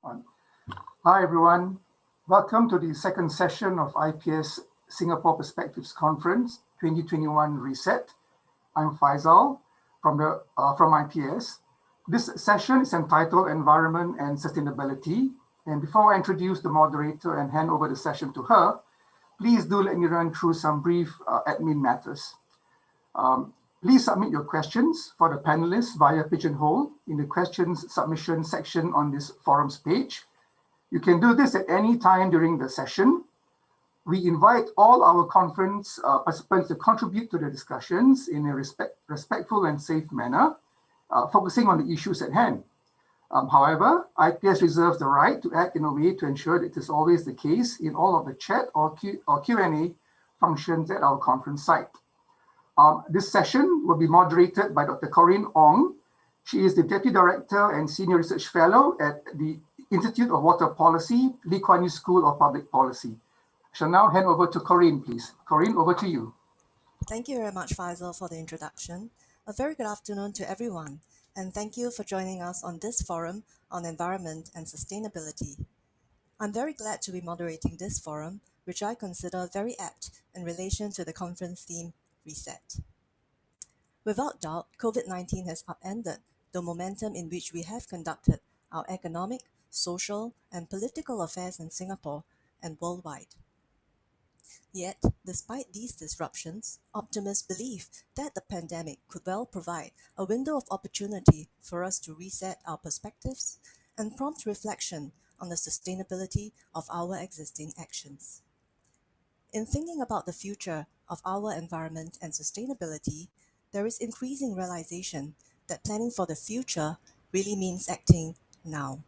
On. Hi, everyone. Welcome to the second session of IPS Singapore Perspectives Conference 2021 Reset. I'm Faisal from IPS. This session is entitled Environment and Sustainability. And before I introduce the moderator and hand over the session to her, please do let me run through some brief admin matters. Please submit your questions for the panelists via Pigeonhole in the questions submission section on this forums page. You can do this at any time during the session. We invite all our conference participants to contribute to the discussions in a respectful and safe manner, focusing on the issues at hand. However, IPS reserves the right to act in a way to ensure that it is always the case in all of the chat or Q&A functions at our conference site. This session will be moderated by Dr. Corinne Ong. She is the Deputy Director and Senior Research Fellow at the Institute of Water Policy, Lee Kuan Yew School of Public Policy. I shall now hand over to Corinne, please. Corinne, over to you. Thank you very much, Faisal, for the introduction. A very good afternoon to everyone, and thank you for joining us on this forum on environment and sustainability. I'm very glad to be moderating this forum, which I consider very apt in relation to the conference theme, Reset. Without doubt, COVID-19 has upended the momentum in which we have conducted our economic, social, and political affairs in Singapore and worldwide. Yet, despite these disruptions, optimists believe that the pandemic could well provide a window of opportunity for us to reset our perspectives and prompt reflection on the sustainability of our existing actions. In thinking about the future of our environment and sustainability, there is increasing realization that planning for the future really means acting now.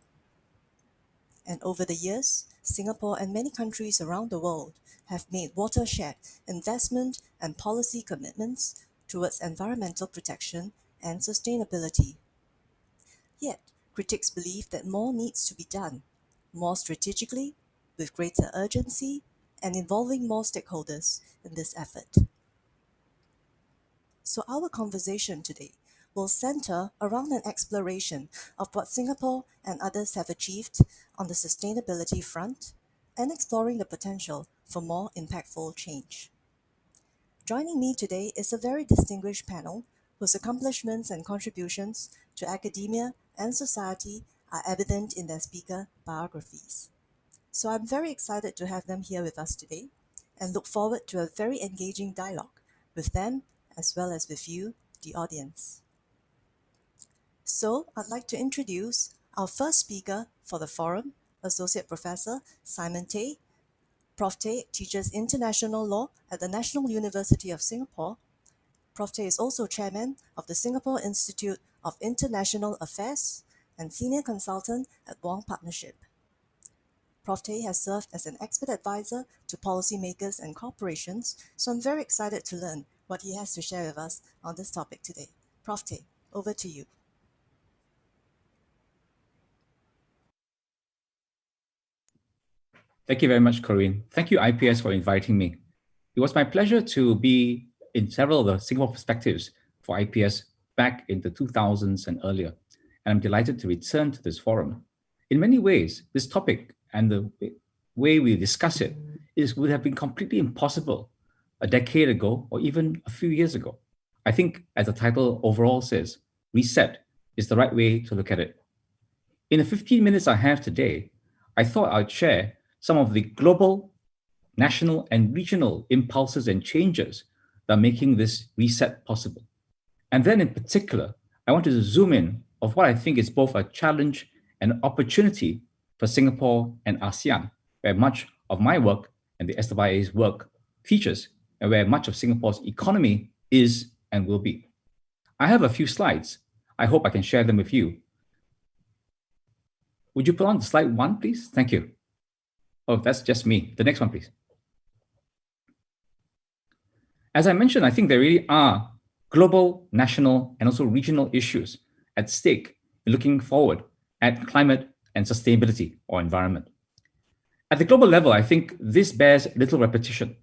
And over the years, Singapore and many countries around the world have made watershed investment and policy commitments towards environmental protection and sustainability. Yet, critics believe that more needs to be done, more strategically, with greater urgency, and involving more stakeholders in this effort. So our conversation today will center around an exploration of what Singapore and others have achieved on the sustainability front and exploring the potential for more impactful change. Joining me today is a very distinguished panel whose accomplishments and contributions to academia and society are evident in their speaker biographies. So I'm very excited to have them here with us today and look forward to a very engaging dialogue with them as well as with you, the audience. So I'd like to introduce our first speaker for the forum, Associate Professor Simon Tay. Prof. Tay teaches international law at the National University of Singapore. Prof. Tay is also chairman of the Singapore Institute of International Affairs and senior consultant at Wong Partnership. Prof. Tay has served as an expert advisor to policymakers and corporations, so I'm very excited to learn what he has to share with us on this topic today. Prof. Tay, over to you. Thank you very much, Corinne. Thank you, IPS, for inviting me. It was my pleasure to be in several of the Singapore perspectives for IPS back in the 2000s and earlier, and I'm delighted to return to this forum. In many ways, this topic and the way we discuss it would have been completely impossible a decade ago or even a few years ago. I think, as the title overall says, reset is the right way to look at it. In the 15 minutes I have today, I thought I'd share some of the global, national, and regional impulses and changes that are making this reset possible. And then in particular, I wanted to zoom in of what I think is both a challenge and opportunity for Singapore and ASEAN, where much of my work and the SWIA's work features, and where much of Singapore's economy is and will be. I have a few slides. I hope I can share them with you. Would you put on slide 1, please? Thank you. Oh, that's just me. The next one, please. As I mentioned, I think there really are global, national, and also regional issues at stake in looking forward at climate and sustainability or environment. At the global level, I think this bears little repetition.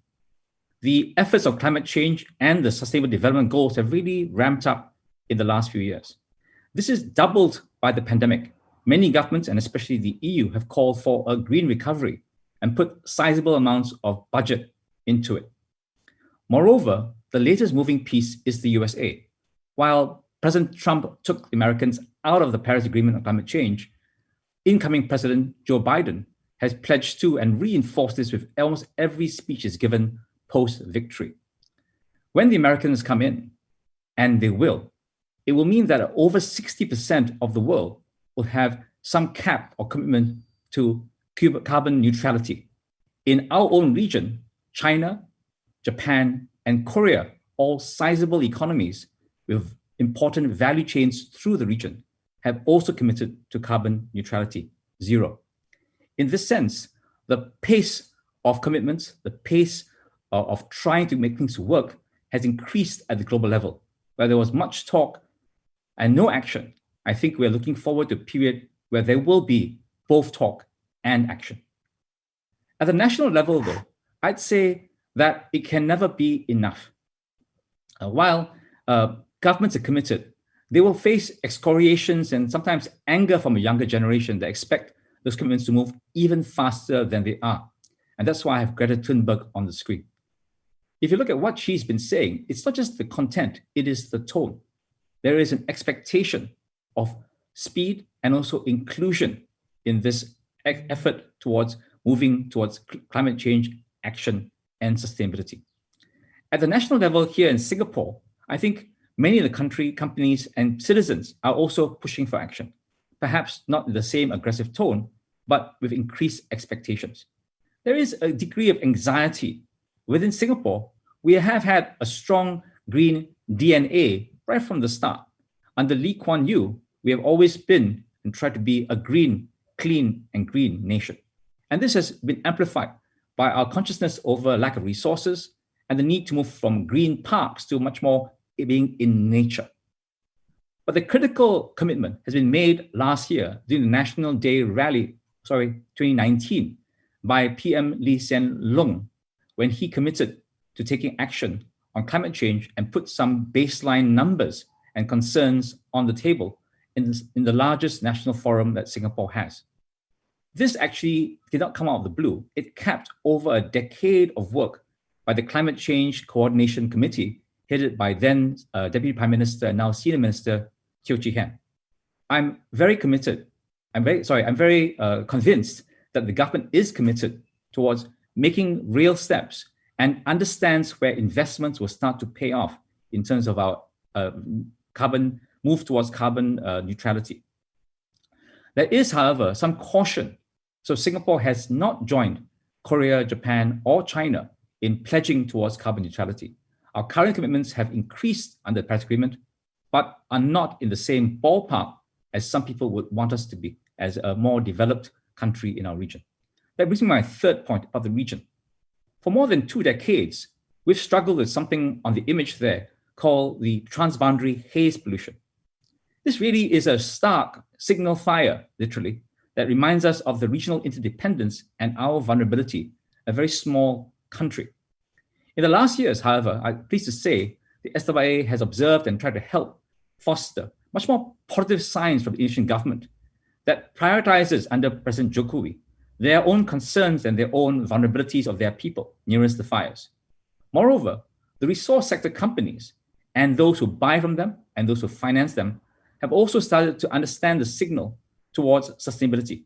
The efforts of climate change and the Sustainable Development Goals have really ramped up in the last few years. This is doubled by the pandemic, Many governments, and especially the EU, have called for a green recovery and put sizable amounts of budget into it. Moreover, the latest moving piece is the USA. While President Trump took the Americans out of the Paris Agreement on climate change, incoming President Joe Biden has pledged to and reinforced this with almost every speech is given post-victory. When the Americans come in, and they will, it will mean that over 60% of the world will have some cap or commitment to carbon neutrality. In our own region, China, Japan, and Korea, all sizable economies with important value chains through the region, have also committed to carbon neutrality, zero. In this sense, the pace of commitments, the pace of trying to make things work has increased at the global level. Where there was much talk and no action, I think we're looking forward to a period where there will be both talk and action. At the national level, though, I'd say that it can never be enough. While governments are committed, they will face excoriations and sometimes anger from a younger generation that expect those commitments to move even faster than they are. And that's why I have Greta Thunberg on the screen. If you look at what she's been saying, it's not just the content, it is the tone. There is an expectation of speed and also inclusion in this effort towards moving towards climate change action and sustainability. At the national level here in Singapore, I think many of the companies and citizens are also pushing for action, perhaps not in the same aggressive tone, but with increased expectations. There is a degree of anxiety. Within Singapore, we have had a strong green DNA right from the start. Under Lee Kuan Yew, we have always been and tried to be a green, clean, and green nation. And this has been amplified by our consciousness over lack of resources and the need to move from green parks to much more being in nature. But the critical commitment has been made last year during the National Day rally, 2019, by PM Lee Hsien Loong, when he committed to taking action on climate change and put some baseline numbers and concerns on the table in the largest national forum that Singapore has. This actually did not come out of the blue. It capped over a decade of work by the Climate Change Coordination Committee, headed by then Deputy Prime Minister and now Senior Minister Teo Chee Hean. I'm very committed. I'm very convinced that the government is committed towards making real steps and understands where investments will start to pay off in terms of our move towards carbon neutrality. There is, however, some caution. So Singapore has not joined Korea, Japan, or China in pledging towards carbon neutrality. Our current commitments have increased under the Paris Agreement, but are not in the same ballpark as some people would want us to be as a more developed country in our region. That brings me to my third point about the region. For more than 2 decades, we've struggled with something on the image there called the transboundary haze pollution. This really is a stark signal fire, literally, that reminds us of the regional interdependence and our vulnerability, a very small country. In the last years, however, I'm pleased to say the SWA has observed and tried to help foster much more positive signs from the Indonesian government that prioritizes under President Jokowi their own concerns and their own vulnerabilities of their people nearest the fires. Moreover, the resource sector companies and those who buy from them and those who finance them have also started to understand the signal towards sustainability.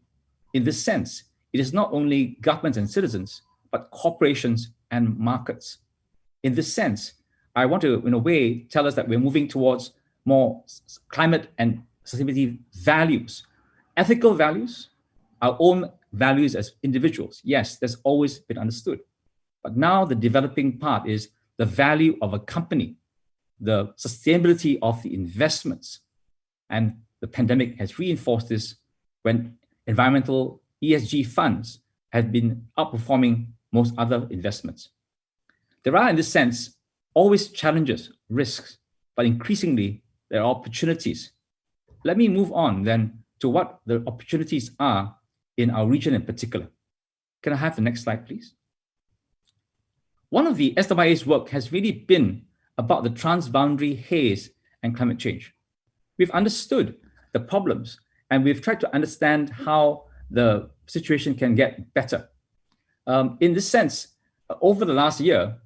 In this sense, it is not only governments and citizens, but corporations and markets. In this sense, I want to, in a way, tell us that we're moving towards more climate and sustainability values, ethical values, our own values as individuals. Yes, that's always been understood. But now the developing part is the value of a company, the sustainability of the investments. And the pandemic has reinforced this when environmental ESG funds have been outperforming most other investments. There are, in this sense, always challenges, risks, but increasingly there are opportunities. Let me move on then to what the opportunities are in our region in particular. Can I have the next slide, please? One of the SWA's work has really been about the transboundary haze and climate change. We've understood the problems And we've tried to understand how the situation can get better. In this sense, over the last year,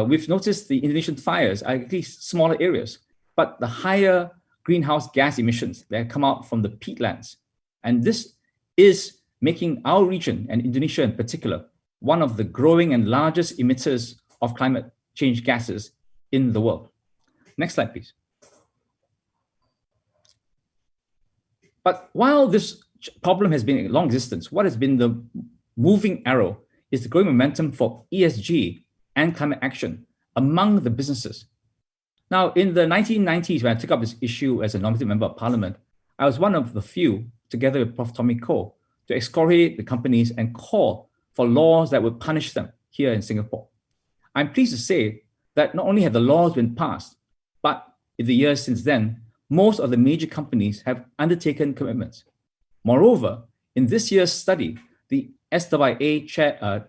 we've noticed the Indonesian fires are at least smaller areas, but the higher greenhouse gas emissions that come out from the peatlands. And this is making our region, and Indonesia in particular, one of the growing and largest emitters of climate change gases in the world. Next slide, please. But while this problem has been in long existence, what has been the moving arrow is the growing momentum for ESG and climate action among the businesses. Now, in the 1990s, when I took up this issue as a nominated member of parliament, I was one of the few, together with Prof. Tommy Koh, to excoriate the companies and call for laws that would punish them here in Singapore. I'm pleased to say that not only have the laws been passed, but in the years since then, most of the major companies have undertaken commitments. Moreover, in this year's study, the SYA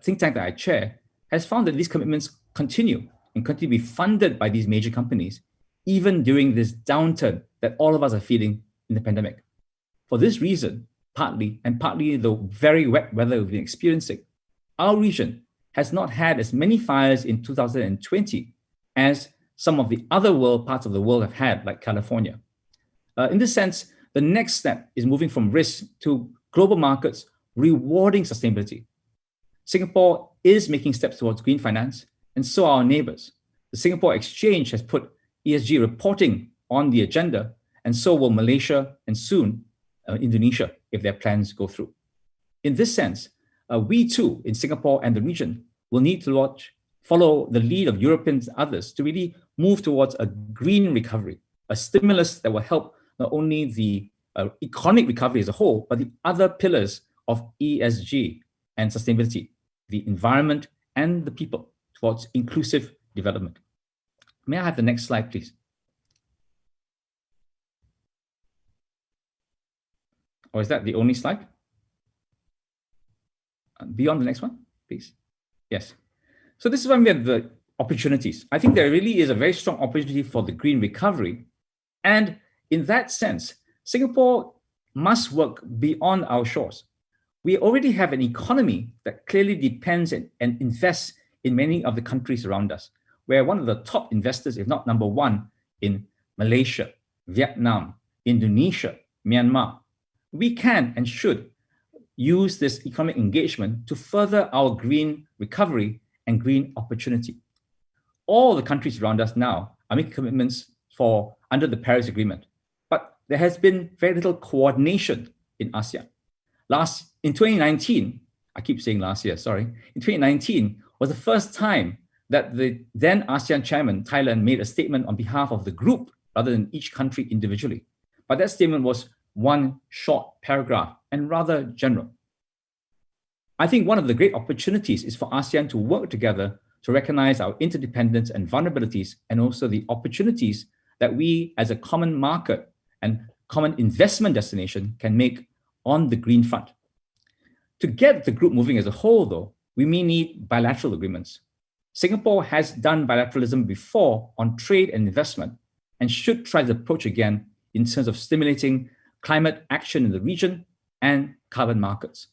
think tank that I chair has found that these commitments continue and continue to be funded by these major companies, even during this downturn that all of us are feeling in the pandemic. For this reason, partly the very wet weather we've been experiencing, our region has not had as many fires in 2020 as some of the other parts of the world have had, like California. In this sense, the next step is moving from risk to global markets rewarding sustainability. Singapore is making steps towards green finance, and so are our neighbors. The Singapore Exchange has put ESG reporting on the agenda, and so will Malaysia and soon Indonesia if their plans go through. In this sense, we too in Singapore and the region will need to follow the lead of Europeans and others to really move towards a green recovery, a stimulus that will help not only the economic recovery as a whole, but the other pillars of ESG and sustainability, the environment and the people, towards inclusive development. May I have the next slide, please? Or is that the only slide? Beyond the next one, please. Yes. So this is when we have the opportunities. I think there really is a very strong opportunity for the green recovery. And in that sense, Singapore must work beyond our shores. We already have an economy that clearly depends and invests in many of the countries around us. We're one of the top investors, if not number one, in Malaysia, Vietnam, Indonesia, Myanmar. We can and should use this economic engagement to further our green recovery and green opportunity. All the countries around us now are making commitments under the Paris Agreement, but there has been very little coordination in ASEAN. In 2019, I keep saying last year, sorry, in 2019 was the first time that the then ASEAN chairman, Thailand, made a statement on behalf of the group rather than each country individually. But that statement was one short paragraph and rather general. I think one of the great opportunities is for ASEAN to work together to recognize our interdependence and vulnerabilities, and also the opportunities that we as a common market and common investment destination can make on the green front. To get the group moving as a whole, though, we may need bilateral agreements. Singapore has done bilateralism before on trade and investment and should try the approach again in terms of stimulating climate action in the region and carbon markets.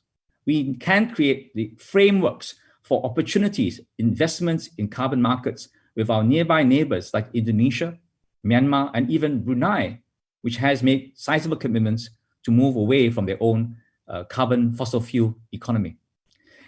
We can create the frameworks for opportunities, investments in carbon markets with our nearby neighbors like Indonesia, Myanmar, and even Brunei, which has made sizable commitments to move away from their own carbon fossil fuel economy.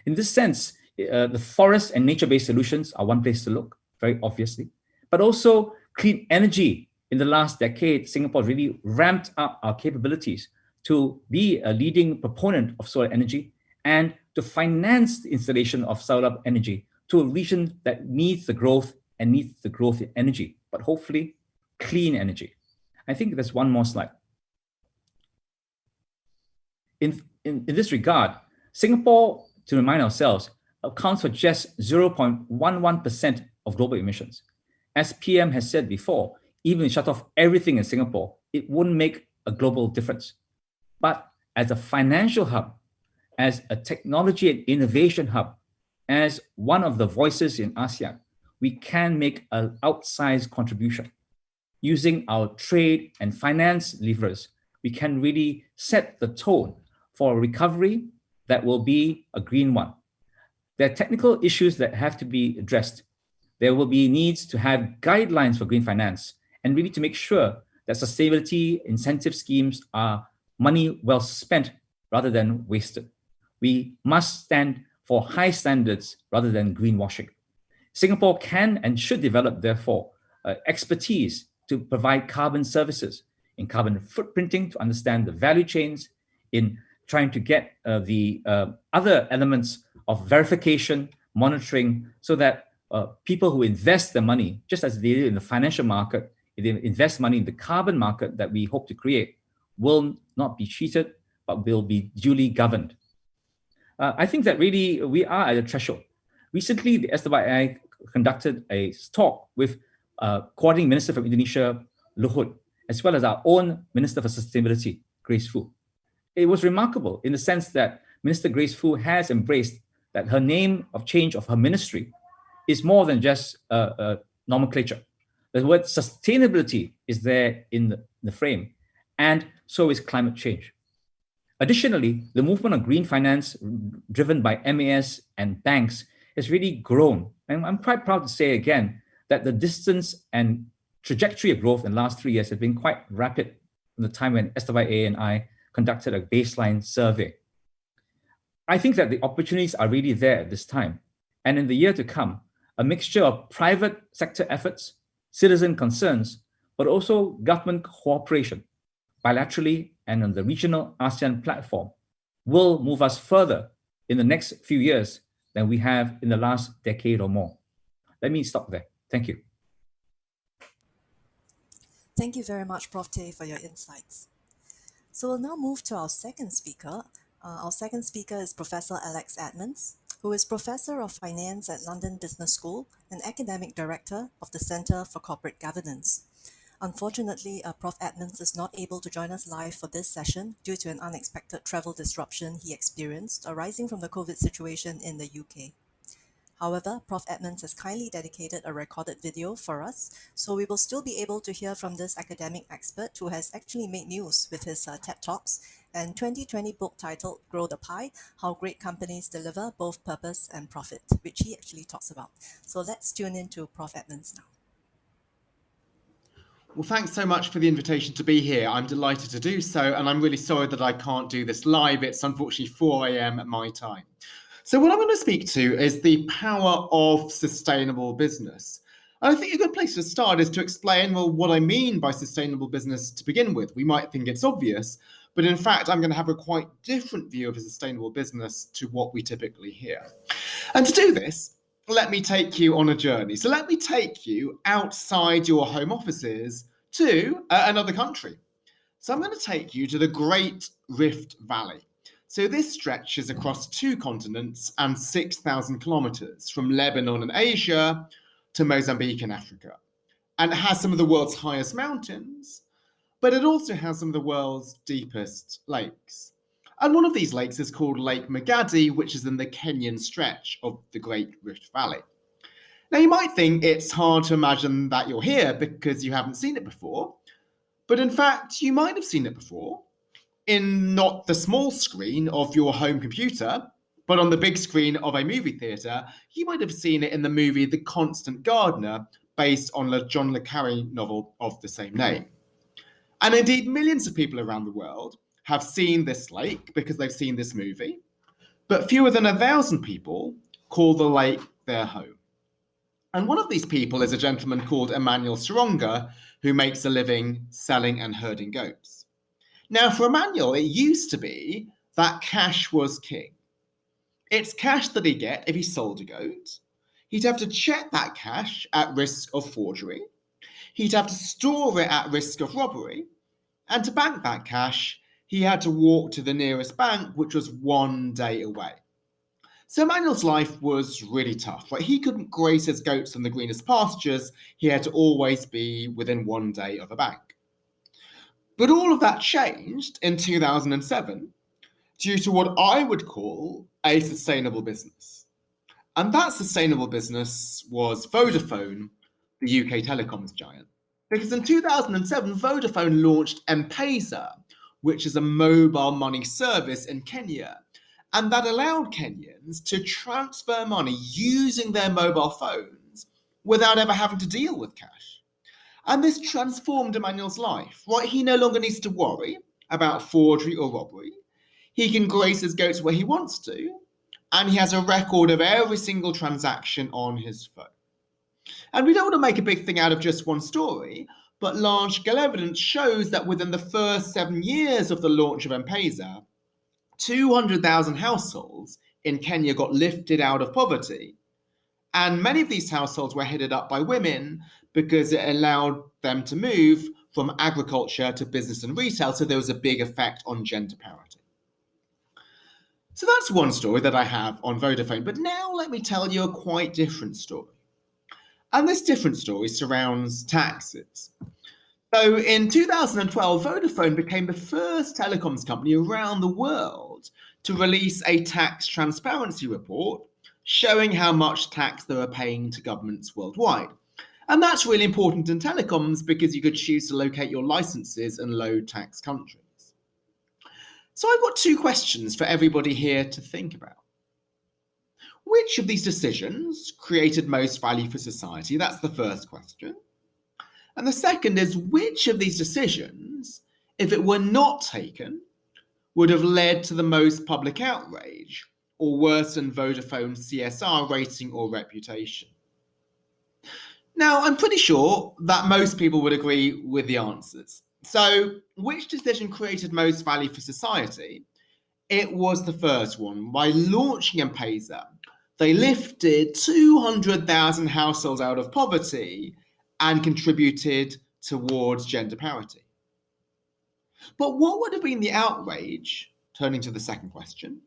In this sense, the forest and nature-based solutions are one place to look, very obviously, but also clean energy. In the last decade, Singapore really ramped up our capabilities to be a leading proponent of solar energy and to finance the installation of solar energy to a region that needs the growth and needs the growth in energy, but hopefully clean energy. I think there's one more slide. In this regard, Singapore, to remind ourselves, accounts for just 0.11% of global emissions. As PM has said before, even if shut off everything in Singapore, it wouldn't make a global difference. But as a financial hub, as a technology and innovation hub, as one of the voices in ASEAN, we can make an outsized contribution. Using our trade and finance levers, we can really set the tone for a recovery that will be a green one. There are technical issues that have to be addressed. There will be needs to have guidelines for green finance and really to make sure that sustainability incentive schemes are money well spent rather than wasted. We must stand for high standards rather than greenwashing. Singapore can and should develop, therefore, expertise to provide carbon services in carbon footprinting, to understand the value chains, in trying to get the other elements of verification, monitoring, so that people who invest their money, just as they did in the financial market, if they invest money in the carbon market that we hope to create, will not be cheated, but will be duly governed. I think that really we are at a threshold. Recently, the SWI conducted a talk with Coordinating Minister from Indonesia, Luhut, as well as our own Minister for Sustainability, Grace Fu. It was remarkable in the sense that Minister Grace Fu has embraced that her name of change of her ministry is more than just nomenclature. The word sustainability is there in the frame, and so is climate change. Additionally, the movement of green finance driven by MAS and banks has really grown. And I'm quite proud to say again that the distance and trajectory of growth in the last 3 years have been quite rapid from the time when SWA and I conducted a baseline survey. I think that the opportunities are really there at this time. And in the year to come, a mixture of private sector efforts, citizen concerns, but also government cooperation, bilaterally and on the regional ASEAN platform, will move us further in the next few years than we have in the last decade or more. Let me stop there. Thank you. Thank you very much, Prof. Tay, for your insights. So we'll now move to our second speaker. Our second speaker is Professor Alex Edmans, who is Professor of Finance at London Business School and Academic Director of the Centre for Corporate Governance. Unfortunately, Prof. Edmans is not able to join us live for this session due to an unexpected travel disruption he experienced arising from the COVID situation in the UK. However, Prof. Edmans has kindly dedicated a recorded video for us, so we will still be able to hear from this academic expert who has actually made news with his TED Talks and 2020 book titled Grow the Pie, How Great Companies Deliver Both Purpose and Profit, which he actually talks about. So let's tune in to Prof. Edmans now. Well, thanks so much for the invitation to be here. I'm delighted to do so, and I'm really sorry that I can't do this live. It's unfortunately 4 a.m. at my time. So what I'm going to speak to is the power of sustainable business. And I think a good place to start is to explain, well, what I mean by sustainable business to begin with. We might think it's obvious, but in fact, I'm going to have a quite different view of a sustainable business to what we typically hear. And to do this, let me take you on a journey. So let me take you outside your home offices to another country. So I'm going to take you to the Great Rift Valley. So this stretches across 2 continents and 6,000 kilometers from Lebanon and Asia to Mozambique in Africa. And it has some of the world's highest mountains, but it also has some of the world's deepest lakes. And one of these lakes is called Lake Magadi, which is in the Kenyan stretch of the Great Rift Valley. Now, you might think it's hard to imagine that you're here because you haven't seen it before, but in fact, you might have seen it before in not the small screen of your home computer, but on the big screen of a movie theatre. You might have seen it in the movie The Constant Gardener, based on the John le Carré novel of the same name. And indeed, millions of people around the world have seen this lake because they've seen this movie, but fewer than 1,000 people call the lake their home. And one of these people is a gentleman called Emmanuel Saronga, who makes a living selling and herding goats. Now, for Emmanuel, it used to be that cash was king. It's cash that he'd get if he sold a goat. He'd have to check that cash at risk of forgery. He'd have to store it at risk of robbery. And to bank that cash, he had to walk to the nearest bank, which was 1 day away. So Emmanuel's life was really tough. Like, he couldn't graze his goats on the greenest pastures. He had to always be within 1 day of a bank. But all of that changed in 2007 due to what I would call a sustainable business. And that sustainable business was Vodafone, the UK telecoms giant. Because in 2007, Vodafone launched M-Pesa, which is a mobile money service in Kenya. And that allowed Kenyans to transfer money using their mobile phones without ever having to deal with cash. And this transformed Emmanuel's life, right? He no longer needs to worry about forgery or robbery. He can graze his goats where he wants to, and he has a record of every single transaction on his phone. And we don't want to make a big thing out of just one story, but large-scale evidence shows that within the first 7 years of the launch of M-Pesa, 200,000 households in Kenya got lifted out of poverty. And many of these households were headed up by women because it allowed them to move from agriculture to business and retail. So there was a big effect on gender parity. So that's one story that I have on Vodafone. But now let me tell you a quite different story. And this different story surrounds taxes. So in 2012, Vodafone became the first telecoms company around the world to release a tax transparency report showing how much tax they were paying to governments worldwide. And that's really important in telecoms because you could choose to locate your licenses in low tax countries. So I've got two questions for everybody here to think about. Which of these decisions created most value for society? That's the first question. And the second is, which of these decisions, if it were not taken, would have led to the most public outrage or worsened Vodafone's CSR rating or reputation? Now, I'm pretty sure that most people would agree with the answers. So, which decision created most value for society? It was the first one. By launching M-Pesa, they lifted 200,000 households out of poverty and contributed towards gender parity. But what would have been the outrage, turning to the second question,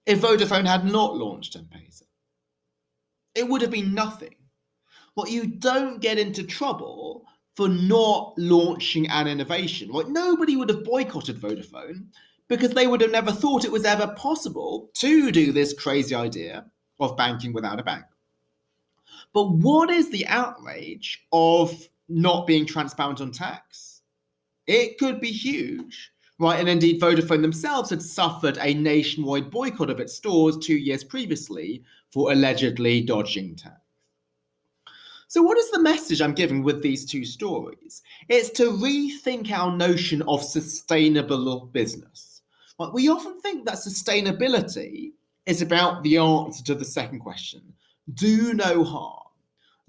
if Vodafone had not launched M-Pesa? It would have been nothing. Well, you don't get into trouble for not launching an innovation. Like, nobody would have boycotted Vodafone because they would have never thought it was ever possible to do this crazy idea of banking without a bank. But what is the outrage of not being transparent on tax? It could be huge, right? And indeed, Vodafone themselves had suffered a nationwide boycott of its stores 2 years previously for allegedly dodging tax. So what is the message I'm giving with these two stories? It's to rethink our notion of sustainable business. Like, we often think that sustainability is about the answer to the second question. Do no harm.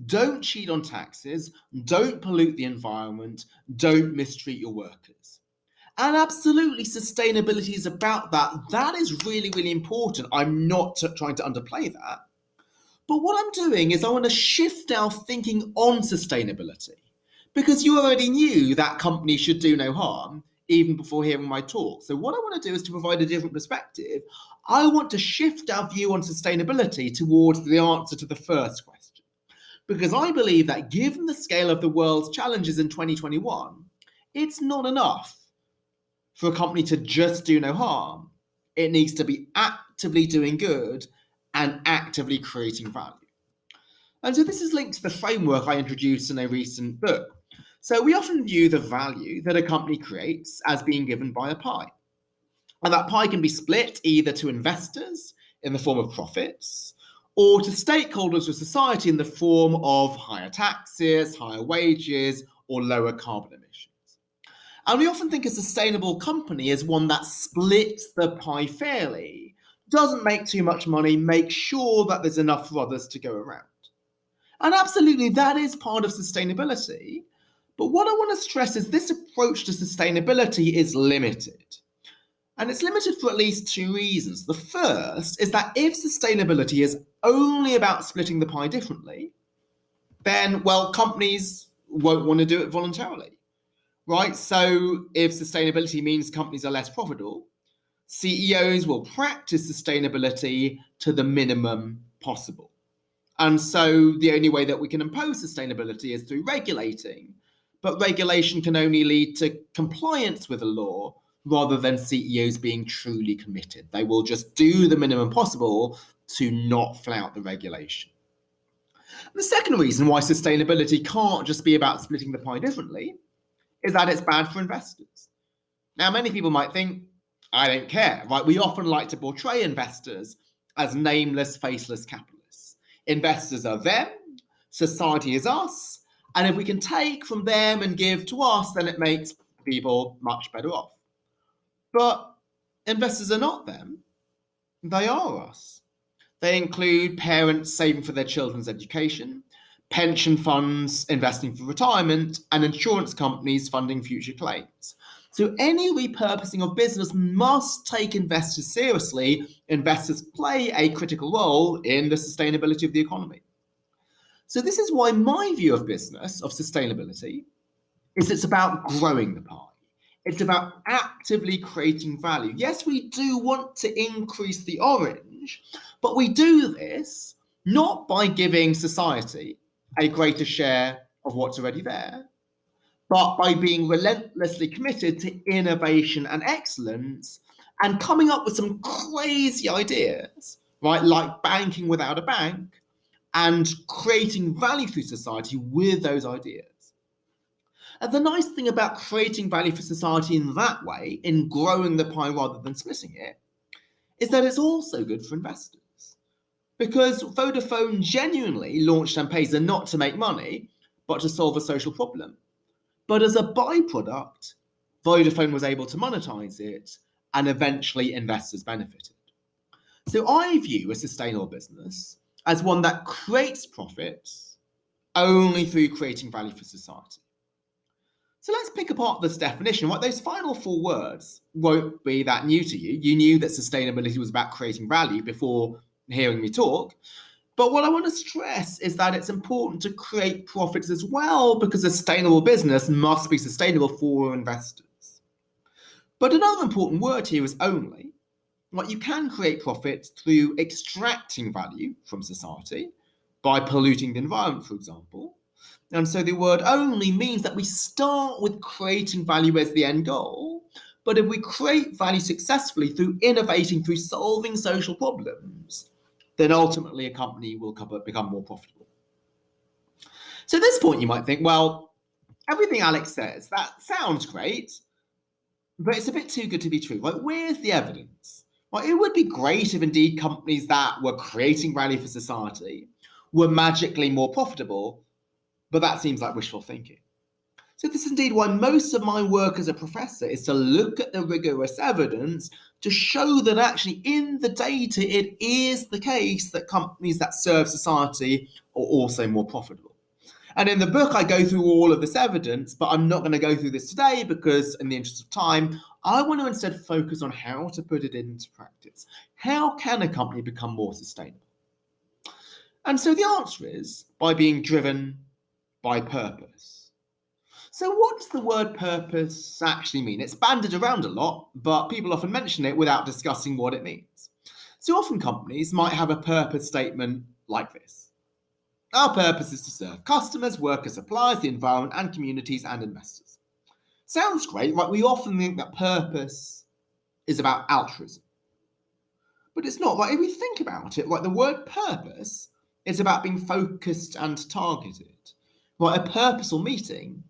Don't cheat on taxes. Don't pollute the environment. Don't mistreat your workers. And absolutely, sustainability is about that. That is really, really important. I'm not trying to underplay that. But what I'm doing is I want to shift our thinking on sustainability, because you already knew that companies should do no harm even before hearing my talk. So what I want to do is to provide a different perspective. I want to shift our view on sustainability towards the answer to the first question, because I believe that given the scale of the world's challenges in 2021, it's not enough for a company to just do no harm. It needs to be actively doing good and actively creating value. And so this is linked to the framework I introduced in a recent book. So we often view the value that a company creates as being given by a pie. And that pie can be split either to investors in the form of profits, or to stakeholders of society in the form of higher taxes, higher wages, or lower carbon emissions. And we often think a sustainable company is one that splits the pie fairly, doesn't make too much money, makes sure that there's enough for others to go around. And absolutely, that is part of sustainability. But what I want to stress is this approach to sustainability is limited. And it's limited for at least two reasons. The first is that if sustainability is only about splitting the pie differently, then, well, companies won't want to do it voluntarily, right? So if sustainability means companies are less profitable, CEOs will practice sustainability to the minimum possible. And so the only way that we can impose sustainability is through regulating, but regulation can only lead to compliance with the law rather than CEOs being truly committed. They will just do the minimum possible to not flout the regulation. The second reason why sustainability can't just be about splitting the pie differently is that it's bad for investors. Now, many people might think, I don't care, right? We often like to portray investors as nameless, faceless capitalists. Investors are them, society is us, and if we can take from them and give to us, then it makes people much better off. But investors are not them, they are us. They include parents saving for their children's education, pension funds investing for retirement, and insurance companies funding future claims. So any repurposing of business must take investors seriously. Investors play a critical role in the sustainability of the economy. So this is why my view of business, of sustainability, is it's about growing the pie. It's about actively creating value. Yes, we do want to increase the orange, but we do this not by giving society a greater share of what's already there, but by being relentlessly committed to innovation and excellence and coming up with some crazy ideas, right? Like banking without a bank, and creating value through society with those ideas. And the nice thing about creating value for society in that way, in growing the pie rather than splitting it, is that it's also good for investors. Because Vodafone genuinely launched M-Pesa not to make money, but to solve a social problem. But as a byproduct, Vodafone was able to monetize it, and eventually investors benefited. So I view a sustainable business as one that creates profits only through creating value for society. So let's pick apart this definition. Right, those final 4 words won't be that new to you. You knew that sustainability was about creating value before hearing me talk. But what I want to stress is that it's important to create profits as well, because a sustainable business must be sustainable for investors. But another important word here is only. Right, you can create profits through extracting value from society by polluting the environment, for example. And so the word only means that we start with creating value as the end goal. But if we create value successfully through innovating, through solving social problems, then ultimately a company will become more profitable. So at this point, you might think, well, everything Alex says, that sounds great, but it's a bit too good to be true. Like, where's the evidence? Well, it would be great if indeed companies that were creating value for society were magically more profitable, but that seems like wishful thinking. So this is indeed why most of my work as a professor is to look at the rigorous evidence to show that actually in the data it is the case that companies that serve society are also more profitable. And in the book, I go through all of this evidence, but I'm not going to go through this today because in the interest of time, I want to instead focus on how to put it into practice. How can a company become more sustainable? And so the answer is by being driven by purpose. So what does the word purpose actually mean? It's bandied around a lot, but people often mention it without discussing what it means. So often companies might have a purpose statement like this. Our purpose is to serve customers, workers, suppliers, the environment, and communities and investors. Sounds great, right? We often think that purpose is about altruism. But it's not, right? If we think about it, right, the word purpose is about being focused and targeted. Right, a purposeful meeting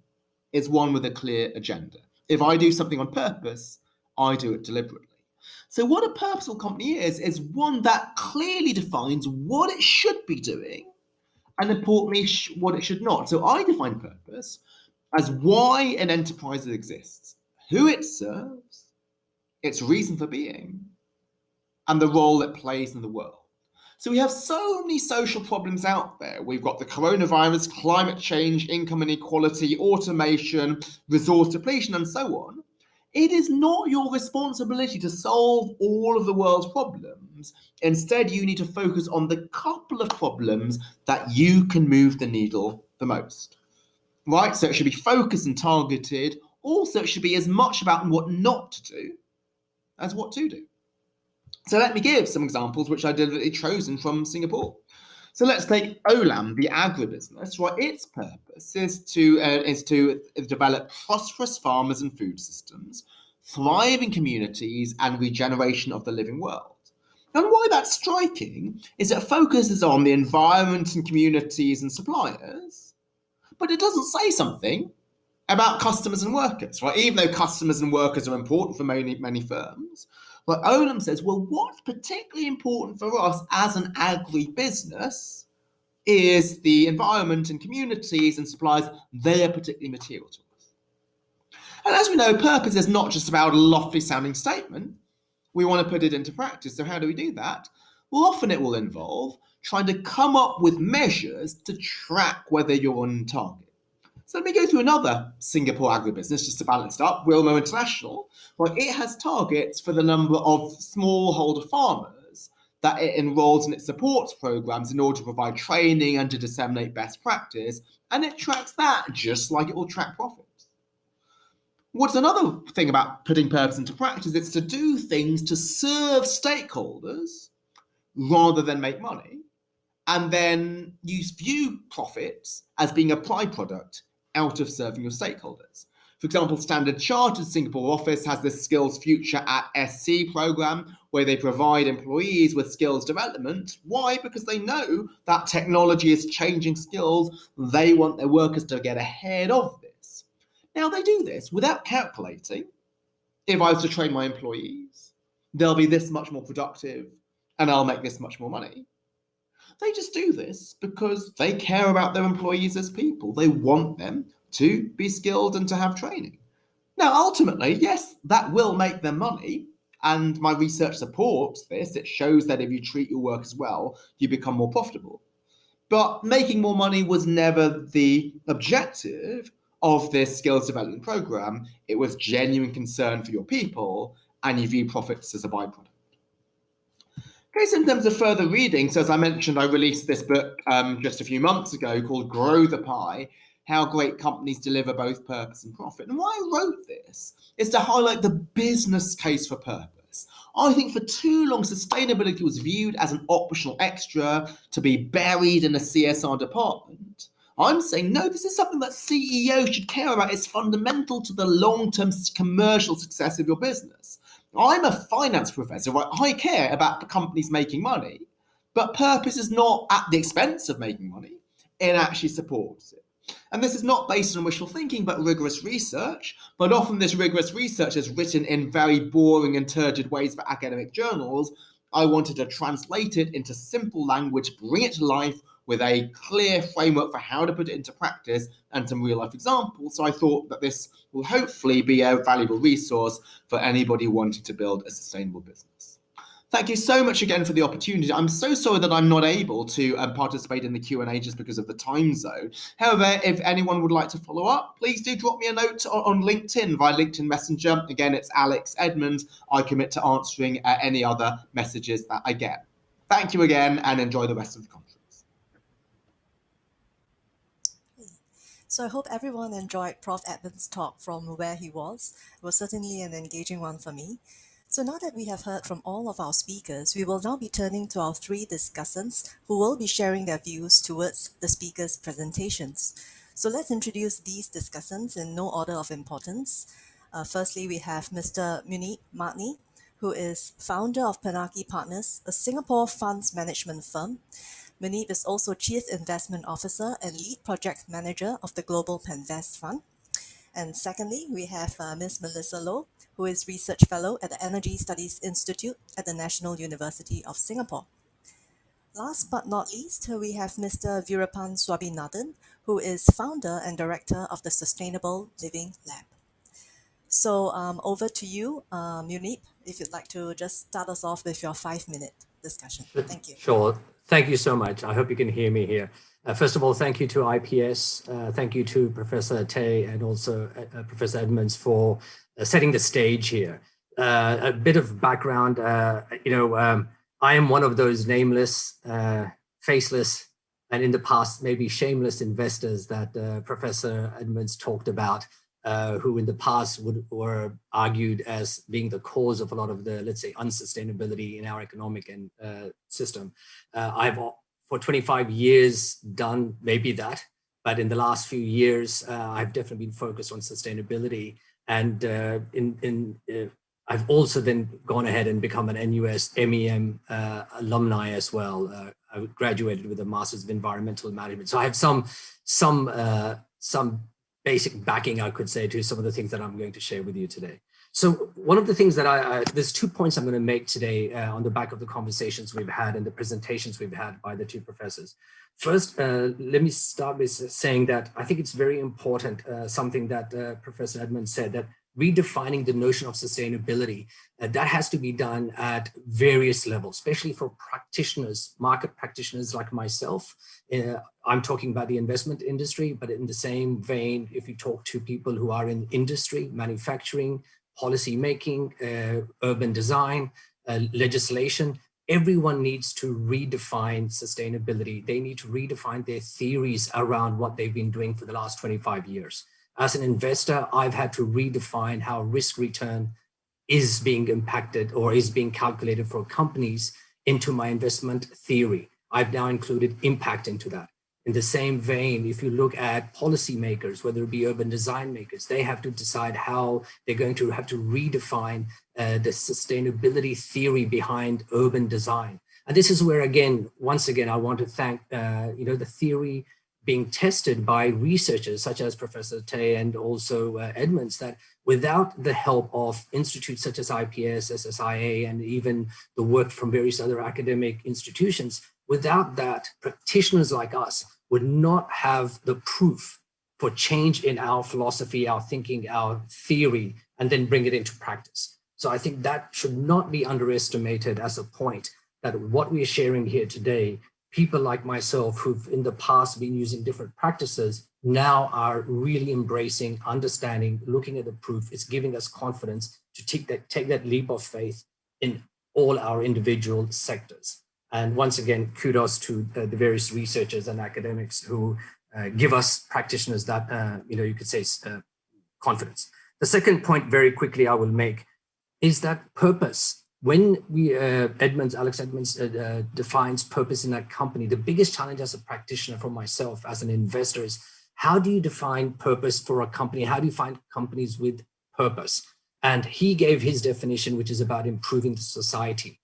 is one with a clear agenda. If I do something on purpose, I do it deliberately. So what a purposeful company is one that clearly defines what it should be doing and importantly, what it should not. So I define purpose as why an enterprise exists, who it serves, its reason for being, and the role it plays in the world. So we have so many social problems out there. We've got the coronavirus, climate change, income inequality, automation, resource depletion, and so on. It is not your responsibility to solve all of the world's problems. Instead, you need to focus on the couple of problems that you can move the needle the most. Right? So it should be focused and targeted. Also, it should be as much about what not to do as what to do. So let me give some examples which I deliberately chosen from Singapore. So let's take Olam, the agribusiness. Right, its purpose is to develop prosperous farmers and food systems, thriving communities, and regeneration of the living world. And why that's striking is it focuses on the environment and communities and suppliers, but it doesn't say something about customers and workers, right? Even though customers and workers are important for many firms, but Olam says, well, what's particularly important for us as an agri-business is the environment and communities and suppliers. They are particularly material to us. And as we know, purpose is not just about a lofty sounding statement. We want to put it into practice. So how do we do that? Well, often it will involve trying to come up with measures to track whether you're on target. So let me go through another Singapore agribusiness just to balance it up, Wilmo International. Well, it has targets for the number of smallholder farmers that it enrolls in its supports programs in order to provide training and to disseminate best practice, and it tracks that just like it will track profits. What's another thing about putting purpose into practice? It's to do things to serve stakeholders rather than make money, and then you view profits as being a byproduct out of serving your stakeholders. For example, Standard Chartered Singapore office has this Skills Future at SC program where they provide employees with skills development. Why? Because they know that technology is changing skills. They want their workers to get ahead of this. Now, they do this without calculating, if I was to train my employees, they'll be this much more productive and I'll make this much more money. They just do this because they care about their employees as people. They want them to be skilled and to have training. Now, ultimately, yes, that will make them money. And my research supports this. It shows that if you treat your workers well, you become more profitable. But making more money was never the objective of this skills development program. It was genuine concern for your people, and you view profits as a byproduct. Okay, so in terms of further reading, so as I mentioned, I released this book just a few months ago called Grow the Pie, How Great Companies Deliver Both Purpose and Profit. And why I wrote this is to highlight the business case for purpose. I think for too long, sustainability was viewed as an optional extra to be buried in a CSR department. I'm saying, no, this is something that CEOs should care about. It's fundamental to the long-term commercial success of your business. I'm a finance professor, right? I care about companies making money, but purpose is not at the expense of making money. It actually supports it. And this is not based on wishful thinking, but rigorous research. But often this rigorous research is written in very boring and turgid ways for academic journals. I wanted to translate it into simple language, bring it to life with a clear framework for how to put it into practice and some real life examples. So I thought that this will hopefully be a valuable resource for anybody wanting to build a sustainable business. Thank you so much again for the opportunity. I'm so sorry that I'm not able to participate in the Q&A just because of the time zone. However, if anyone would like to follow up, please do drop me a note on LinkedIn via LinkedIn Messenger. Again, it's Alex Edmonds. I commit to answering any other messages that I get. Thank you again and enjoy the rest of the conference. So I hope everyone enjoyed Prof. Edmonds' talk from where he was. It was certainly an engaging one for me. So now that we have heard from all of our speakers, we will now be turning to our three discussants who will be sharing their views towards the speakers' presentations. So let's introduce these discussants in no order of importance. Firstly, we have Mr. Munib Madni, who is founder of Penaki Partners, a Singapore funds management firm. Munib is also Chief Investment Officer and Lead Project Manager of the Global Penvest Fund. And secondly, we have Ms. Melissa Loh, who is Research Fellow at the Energy Studies Institute at the National University of Singapore. Last but not least, we have Mr. Veerapan Swabinathan, who is Founder and Director of the Sustainable Living Lab. So over to you, Munib, if you'd like to just start us off with your 5-minute discussion. Thank you. Sure. Thank you so much. I hope you can hear me here. First of all, thank you to IPS. Thank you to Professor Tay and also Professor Edmonds for setting the stage here. A bit of background, I am one of those nameless, faceless, and in the past, maybe shameless investors that Professor Edmonds talked about, who in the past were argued as being the cause of a lot of the, let's say, unsustainability in our economic and system. I've, for 25 years, done maybe that, but in the last few years, I've definitely been focused on sustainability. And I've also then gone ahead and become an NUS MEM alumni as well. I graduated with a Master's of Environmental Management. So I have some basic backing, I could say, to some of the things that I'm going to share with you today. So one of the things that there's 2 points I'm going to make today on the back of the conversations we've had and the presentations we've had by the 2 professors. First, let me start with saying that I think it's very important, something that Professor Edmonds said, that redefining the notion of sustainability, that has to be done at various levels, especially for practitioners, market practitioners like myself. I'm talking about the investment industry, but in the same vein, if you talk to people who are in industry, manufacturing, policy making, urban design, legislation, everyone needs to redefine sustainability. They need to redefine their theories around what they've been doing for the last 25 years. As an investor, I've had to redefine how risk return is being impacted or is being calculated for companies into my investment theory. I've now included impact into that. In the same vein, if you look at policymakers, whether it be urban design makers, they have to decide how they're going to have to redefine the sustainability theory behind urban design. And this is where, again, once again, I want to thank the theory being tested by researchers such as Professor Tay and also Edmonds, that without the help of institutes such as IPS, SSIA, and even the work from various other academic institutions, without that, practitioners like us would not have the proof for change in our philosophy, our thinking, our theory, and then bring it into practice. So I think that should not be underestimated as a point, that what we're sharing here today, people like myself who've in the past been using different practices now are really embracing, understanding, looking at the proof. It's giving us confidence to take that leap of faith in all our individual sectors. And once again, kudos to the various researchers and academics who give us practitioners that, you could say confidence. The second point very quickly I will make is that purpose. When Alex Edmonds defines purpose in a company, the biggest challenge as a practitioner for myself as an investor is, how do you define purpose for a company? How do you find companies with purpose? And he gave his definition, which is about improving the society.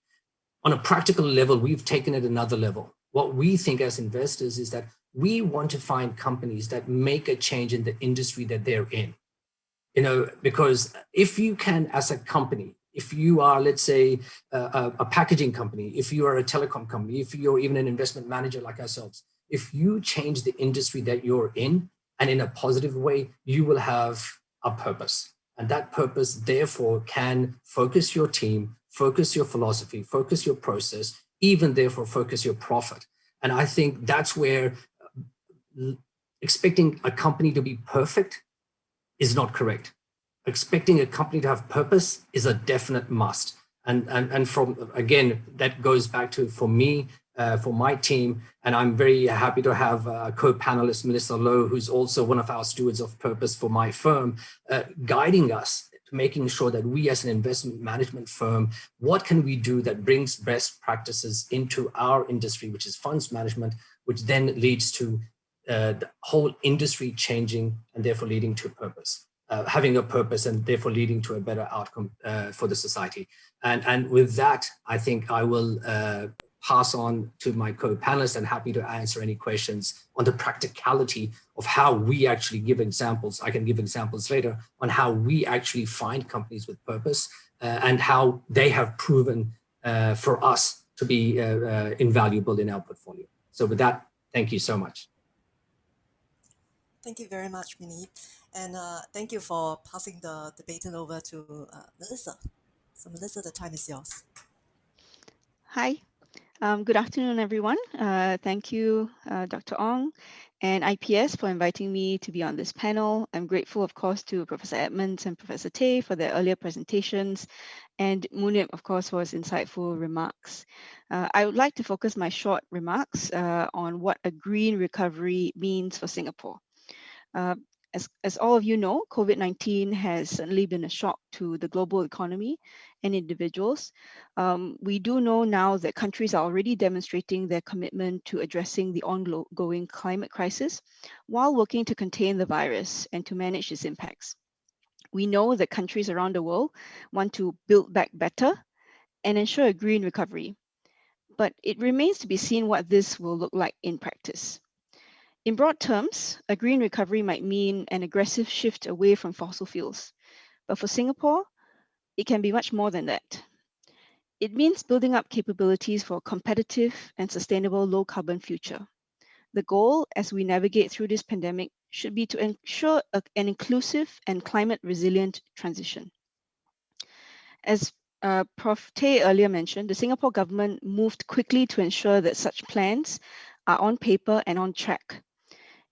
On a practical level, we've taken it another level. What we think as investors is that we want to find companies that make a change in the industry that they're in. Because if you can, as a company, if you are, let's say, a packaging company, if you are a telecom company, if you're even an investment manager like ourselves, if you change the industry that you're in, and in a positive way, you will have a purpose. And that purpose, therefore, can focus your team, focus your philosophy, focus your process, even therefore focus your profit. And I think that's where expecting a company to be perfect is not correct. Expecting a company to have purpose is a definite must. And from, again, that goes back to, for me, for my team, and I'm very happy to have a co-panelist, Melissa Lowe, who's also one of our stewards of purpose for my firm, guiding us, making sure that we as an investment management firm, what can we do that brings best practices into our industry, which is funds management, which then leads to the whole industry changing and therefore leading to purpose. Having a purpose and therefore leading to a better outcome for the society. And with that, I think I will pass on to my co-panelists and happy to answer any questions on the practicality of how we actually give examples. I can give examples later on how we actually find companies with purpose and how they have proven for us to be invaluable in our portfolio. So with that, thank you so much. Thank you very much, Vineet. And thank you for passing the baton over to Melissa. So Melissa, the time is yours. Hi, good afternoon, everyone. Thank you, Dr. Ong and IPS for inviting me to be on this panel. I'm grateful, of course, to Professor Edmonds and Professor Tay for their earlier presentations, and Munib, of course, for his insightful remarks. I would like to focus my short remarks on what a green recovery means for Singapore. As all of you know, COVID-19 has certainly been a shock to the global economy and individuals. We do know now that countries are already demonstrating their commitment to addressing the ongoing climate crisis while working to contain the virus and to manage its impacts. We know that countries around the world want to build back better and ensure a green recovery. But it remains to be seen what this will look like in practice. In broad terms, a green recovery might mean an aggressive shift away from fossil fuels. But for Singapore, it can be much more than that. It means building up capabilities for a competitive and sustainable low carbon future. The goal as we navigate through this pandemic should be to ensure an inclusive and climate resilient transition. As Prof. Tay earlier mentioned, the Singapore government moved quickly to ensure that such plans are on paper and on track.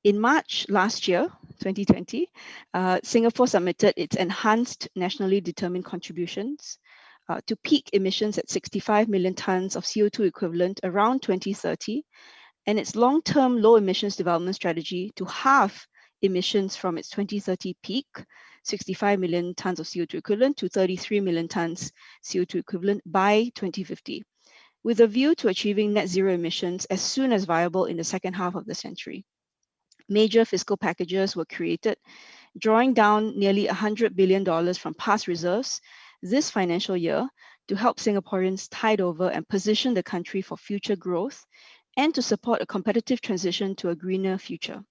In March last year, 2020, Singapore submitted its enhanced nationally determined contributions to peak emissions at 65 million tons of CO2 equivalent around 2030, and its long-term low emissions development strategy to halve emissions from its 2030 peak, 65 million tons of CO2 equivalent to 33 million tons CO2 equivalent by 2050, with a view to achieving net zero emissions as soon as viable in the second half of the century. Major fiscal packages were created, drawing down nearly $100 billion from past reserves this financial year to help Singaporeans tide over and position the country for future growth and to support a competitive transition to a greener future.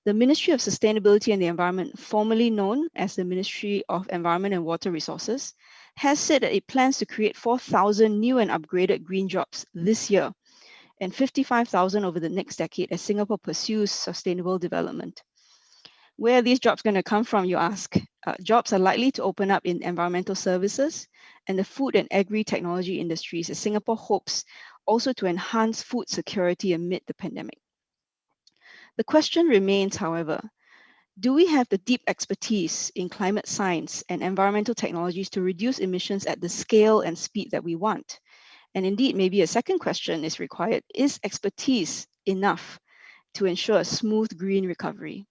The Ministry of Sustainability and the Environment, formerly known as the Ministry of Environment and Water Resources, has said that it plans to create 4,000 new and upgraded green jobs this year and 55,000 over the next decade as Singapore pursues sustainable development. Where are these jobs going to come from, you ask? Jobs are likely to open up in environmental services and the food and agri-technology industries as Singapore hopes also to enhance food security amid the pandemic. The question remains, however, do we have the deep expertise in climate science and environmental technologies to reduce emissions at the scale and speed that we want? And indeed, maybe a second question is required. Is expertise enough to ensure a smooth green recovery?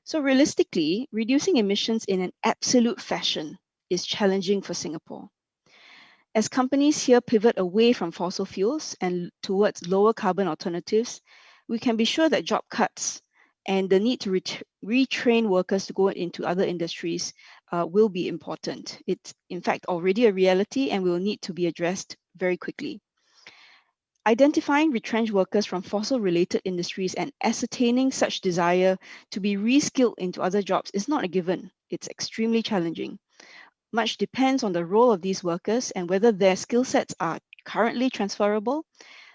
So realistically, reducing emissions in an absolute fashion is challenging for Singapore. As companies here pivot away from fossil fuels and towards lower carbon alternatives, we can be sure that job cuts and the need to retrain workers to go into other industries will be important. It's in fact already a reality and will need to be addressed very quickly. Identifying retrenched workers from fossil-related industries and ascertaining such desire to be reskilled into other jobs is not a given. It's extremely challenging. Much depends on the role of these workers and whether their skill sets are currently transferable,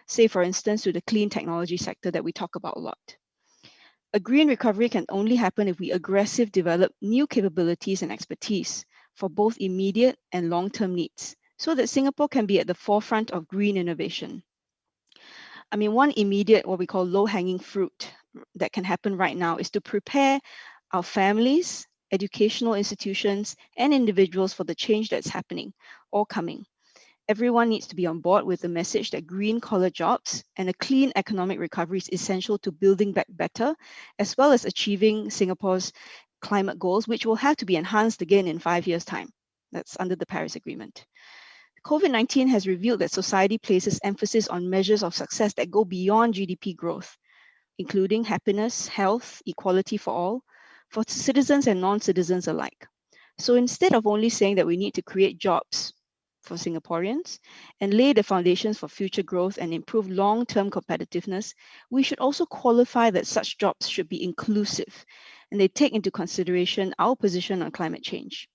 say for instance to the clean technology sector that we talk about a lot. A green recovery can only happen if we aggressively develop new capabilities and expertise for both immediate and long-term needs, so that Singapore can be at the forefront of green innovation. I mean, one immediate, what we call low-hanging fruit that can happen right now is to prepare our families, educational institutions, and individuals for the change that's happening or coming. Everyone needs to be on board with the message that green-collar jobs and a clean economic recovery is essential to building back better, as well as achieving Singapore's climate goals, which will have to be enhanced again in 5 years' time. That's under the Paris Agreement. COVID-19 has revealed that society places emphasis on measures of success that go beyond GDP growth, including happiness, health, equality for all, for citizens and non-citizens alike. So instead of only saying that we need to create jobs for Singaporeans and lay the foundations for future growth and improve long-term competitiveness, we should also qualify that such jobs should be inclusive and they take into consideration our position on climate change.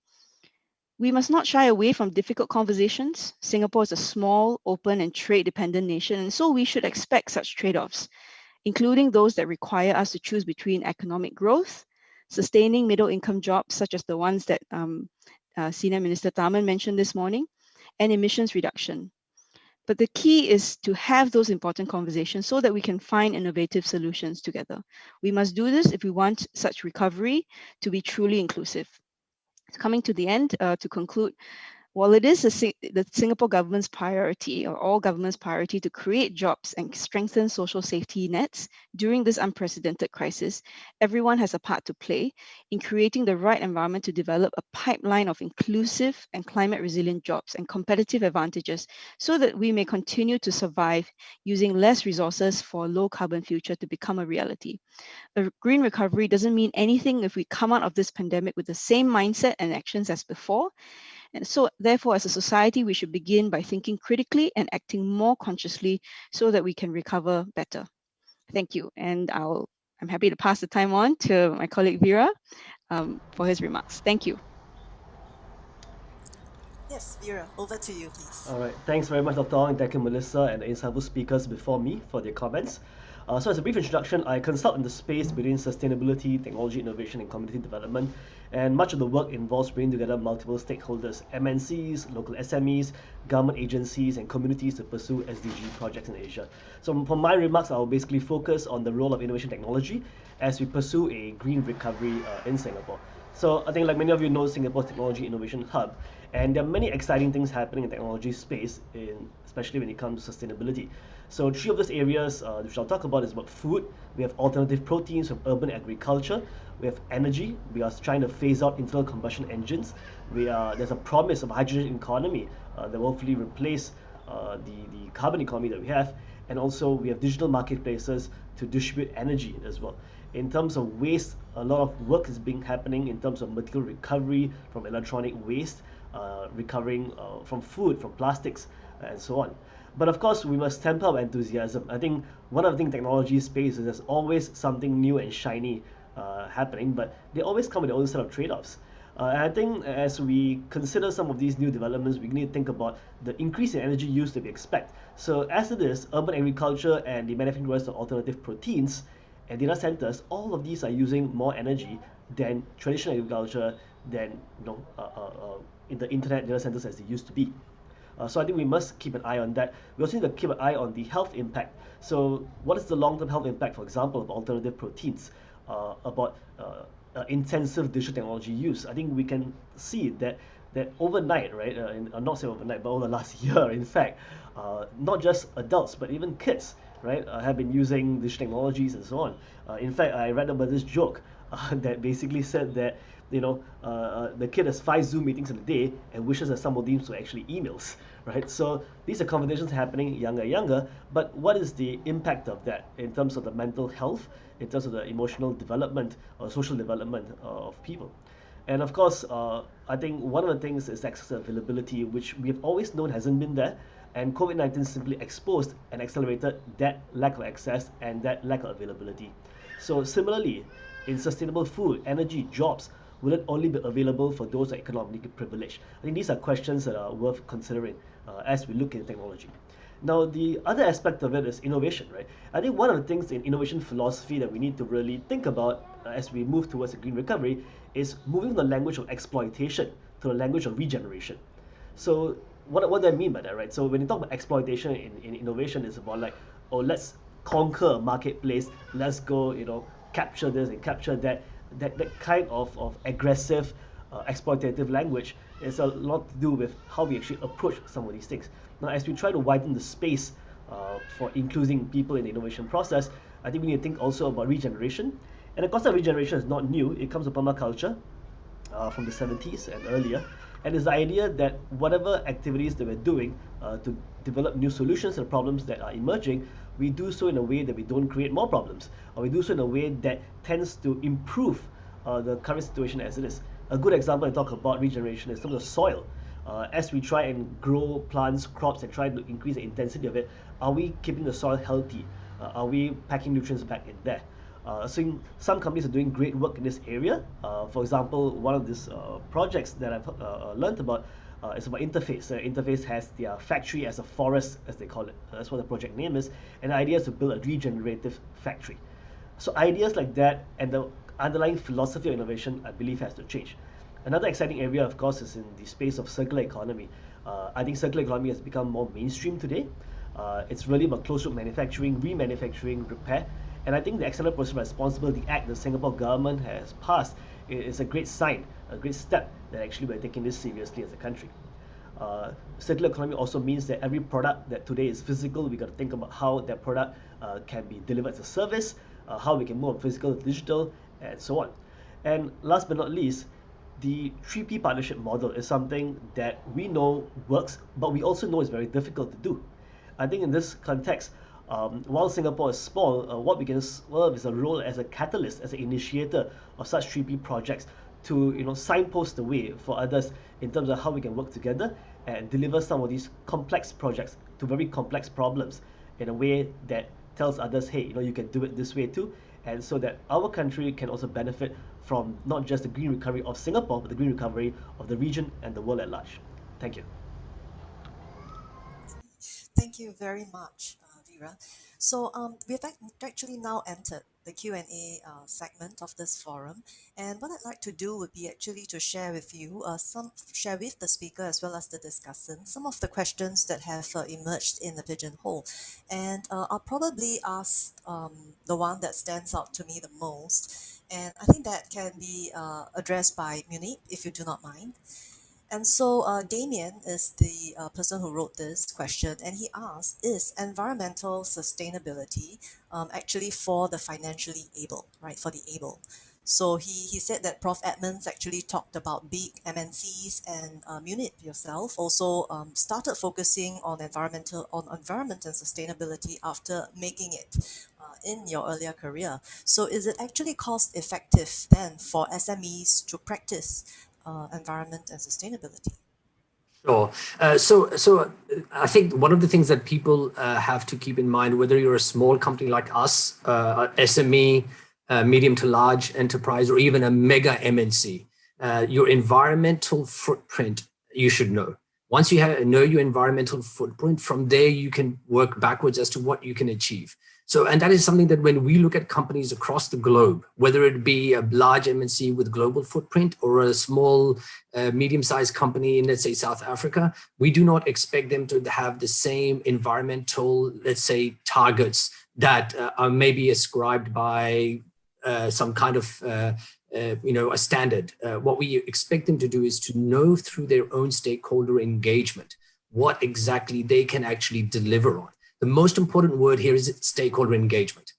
We must not shy away from difficult conversations. Singapore is a small, open, and trade-dependent nation, and so we should expect such trade-offs, including those that require us to choose between economic growth, sustaining middle-income jobs, such as the ones that Senior Minister Tharman mentioned this morning, and emissions reduction. But the key is to have those important conversations so that we can find innovative solutions together. We must do this if we want such recovery to be truly inclusive. Coming to the end, to conclude, while it is the Singapore government's priority, or all government's priority, to create jobs and strengthen social safety nets during this unprecedented crisis, everyone has a part to play in creating the right environment to develop a pipeline of inclusive and climate resilient jobs and competitive advantages so that we may continue to survive using less resources for a low carbon future to become a reality. A green recovery doesn't mean anything if we come out of this pandemic with the same mindset and actions as before. And so, therefore, as a society, we should begin by thinking critically and acting more consciously so that we can recover better. Thank you. And I'm happy to pass the time on to my colleague Vera for his remarks. Thank you. Yes, Vera, over to you, please. All right, thanks very much, Dr. Ong, thank you, Melissa, and the insightful speakers before me for their comments. So as a brief introduction, I consult in the space between sustainability, technology innovation, and community development. And much of the work involves bringing together multiple stakeholders, MNCs, local SMEs, government agencies, and communities to pursue SDG projects in Asia. So for my remarks, I will basically focus on the role of innovation technology as we pursue a green recovery in Singapore. So I think, like many of you know, Singapore's technology innovation hub, and there are many exciting things happening in technology space, especially when it comes to sustainability. So three of those areas which I'll talk about is about food. We have alternative proteins from urban agriculture. We have energy. We are trying to phase out internal combustion engines. There's a promise of a hydrogen economy that will hopefully replace the carbon economy that we have. And also we have digital marketplaces to distribute energy as well. In terms of waste, a lot of work is happening in terms of material recovery from electronic waste, recovering from food, from plastics, and so on. But of course, we must temper our enthusiasm. I think one of the things technology space is there's always something new and shiny happening, but they always come with their own set of trade-offs. And I think as we consider some of these new developments, we need to think about the increase in energy use that we expect. So as it is, urban agriculture and the manufacturing of alternative proteins and data centers, all of these are using more energy than traditional agriculture, than in the internet data centers as they used to be. So I think we must keep an eye on that. We also need to keep an eye on the health impact. So what is the long-term health impact, for example, of alternative proteins, about intensive digital technology use? I think we can see that overnight, right, not say overnight, but over the last year, in fact, not just adults, but even kids, right, have been using digital technologies and so on. In fact, I read about this joke that basically said that the kid has 5 Zoom meetings in a day and wishes that some of these were actually emails, right? So these are conversations happening younger, but what is the impact of that in terms of the mental health, in terms of the emotional development or social development of people? And of course, I think one of the things is access availability, which we have always known hasn't been there, and COVID-19 simply exposed and accelerated that lack of access and that lack of availability. So similarly, in sustainable food, energy, jobs, will it only be available for those who are economically privileged? I think these are questions that are worth considering as we look at technology. Now, the other aspect of it is innovation, right? I think one of the things in innovation philosophy that we need to really think about as we move towards a green recovery is moving from the language of exploitation to the language of regeneration. So what do I mean by that, right? So when you talk about exploitation in innovation, it's about like, oh, let's conquer a marketplace, let's go, capture this and capture that. That kind of aggressive, exploitative language is a lot to do with how we actually approach some of these things. Now, as we try to widen the space for including people in the innovation process, I think we need to think also about regeneration. And the concept of regeneration is not new. It comes from permaculture from the 70s and earlier. And it's the idea that whatever activities that we're doing to develop new solutions to problems that are emerging, we do so in a way that we don't create more problems, or we do so in a way that tends to improve the current situation as it is. A good example I talk about regeneration is some of the soil. As we try and grow plants, crops, and try to increase the intensity of it, are we keeping the soil healthy? Are we packing nutrients back in there? So some companies are doing great work in this area. For example, one of these projects that I've learned about is about Interface. Interface has their factory as a forest, as they call it. That's what the project name is. And the idea is to build a regenerative factory. So ideas like that and the underlying philosophy of innovation, I believe, has to change. Another exciting area, of course, is in the space of circular economy. I think circular economy has become more mainstream today. It's really about closed-loop manufacturing, remanufacturing, repair. And I think the Accelerated Process Responsibility Act the Singapore government has passed is a great sign, a great step that actually we're taking this seriously as a country. Circular economy also means that every product that today is physical, we got to think about how that product can be delivered as a service, how we can move from physical to digital, and so on. And last but not least, the 3P partnership model is something that we know works, but we also know is very difficult to do. I think in this context, while Singapore is small, what we can serve is a role as a catalyst, as an initiator of such 3P projects to signpost the way for others in terms of how we can work together and deliver some of these complex projects to very complex problems in a way that tells others, hey, you can do it this way too, and so that our country can also benefit from not just the green recovery of Singapore, but the green recovery of the region and the world at large. Thank you. Thank you very much, Vera. So we've actually now entered the Q&A segment of this forum, and what I'd like to do would be actually to share with you share with the speaker as well as the discussant some of the questions that have emerged in the Pigeonhole, and I'll probably ask the one that stands out to me the most, and I think that can be addressed by Munib, if you do not mind. And so Damien is the person who wrote this question, and he asked, is environmental sustainability actually for the financially able, right, for the able? So he said that Prof. Edmonds actually talked about big MNCs, and Munib yourself also started focusing on environment and sustainability after making it in your earlier career. So is it actually cost effective then for SMEs to practice environment and sustainability? Sure. So I think one of the things that people have to keep in mind, whether you're a small company like us, SME, medium to large enterprise, or even a mega MNC, your environmental footprint, you should know. Once you know your environmental footprint, from there you can work backwards as to what you can achieve. So, and that is something that when we look at companies across the globe, whether it be a large MNC with global footprint or a small, medium-sized company in, let's say, South Africa, we do not expect them to have the same environmental, let's say, targets that are maybe ascribed by some kind of, a standard. What we expect them to do is to know through their own stakeholder engagement what exactly they can actually deliver on. The most important word here is stakeholder engagement.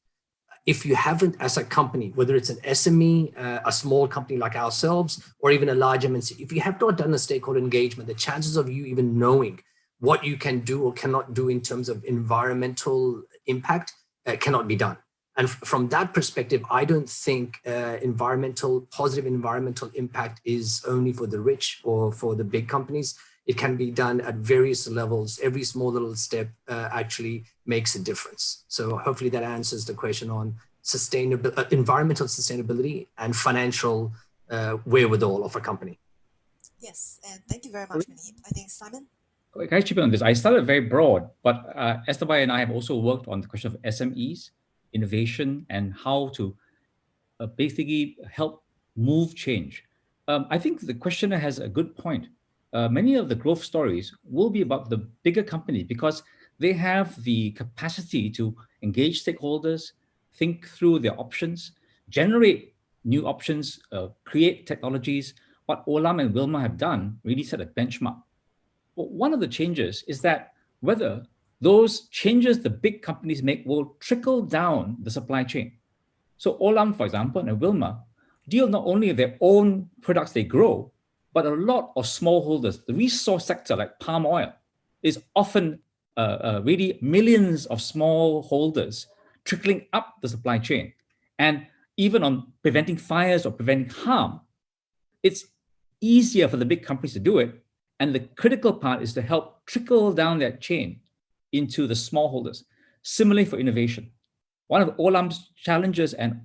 If you haven't, as a company, whether it's an SME, a small company like ourselves, or even a large MNC, if you have not done a stakeholder engagement, the chances of you even knowing what you can do or cannot do in terms of environmental impact cannot be done. And from that perspective, I don't think positive environmental impact is only for the rich or for the big companies. It can be done at various levels. Every small little step actually makes a difference. So hopefully that answers the question on environmental sustainability and financial wherewithal of a company. Yes, and thank you very much, Munib. I think Simon? Can I chip in on this? I started very broad, but Estebai and I have also worked on the question of SMEs, innovation, and how to basically help move change. I think the questioner has a good point. Many of the growth stories will be about the bigger company because they have the capacity to engage stakeholders, think through their options, generate new options, create technologies. What Olam and Wilmar have done really set a benchmark. But one of the changes is that whether those changes the big companies make will trickle down the supply chain. So Olam, for example, and Wilmar deal not only with their own products they grow, but a lot of smallholders. The resource sector, like palm oil, is often really millions of smallholders trickling up the supply chain. And even on preventing fires or preventing harm, it's easier for the big companies to do it. And the critical part is to help trickle down that chain into the smallholders. Similarly for innovation. One of Olam's challenges and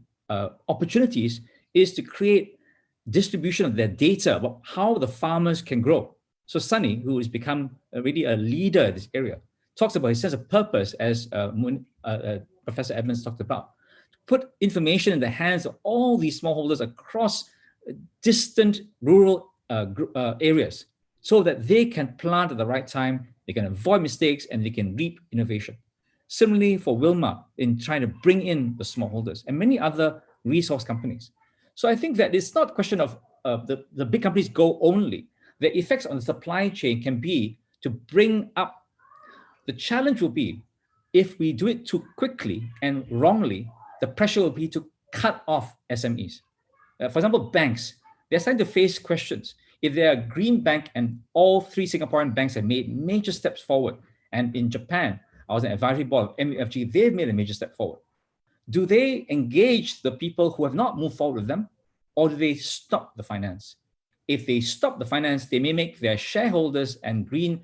opportunities is to create distribution of their data about how the farmers can grow. So Sunny, who has become really a leader in this area, talks about his sense of purpose, as Professor Edmonds talked about, to put information in the hands of all these smallholders across distant rural areas so that they can plant at the right time, they can avoid mistakes, and they can reap innovation. Similarly for Wilmar in trying to bring in the smallholders and many other resource companies. So I think that it's not a question of the big companies go only. The effects on the supply chain can be to bring up. The challenge will be if we do it too quickly and wrongly, the pressure will be to cut off SMEs. For example, banks, they're starting to face questions. If they're a green bank and all three Singaporean banks have made major steps forward, and in Japan, I was an advisory board of MUFG, they've made a major step forward. Do they engage the people who have not moved forward with them, or do they stop the finance? If they stop the finance, they may make their shareholders and green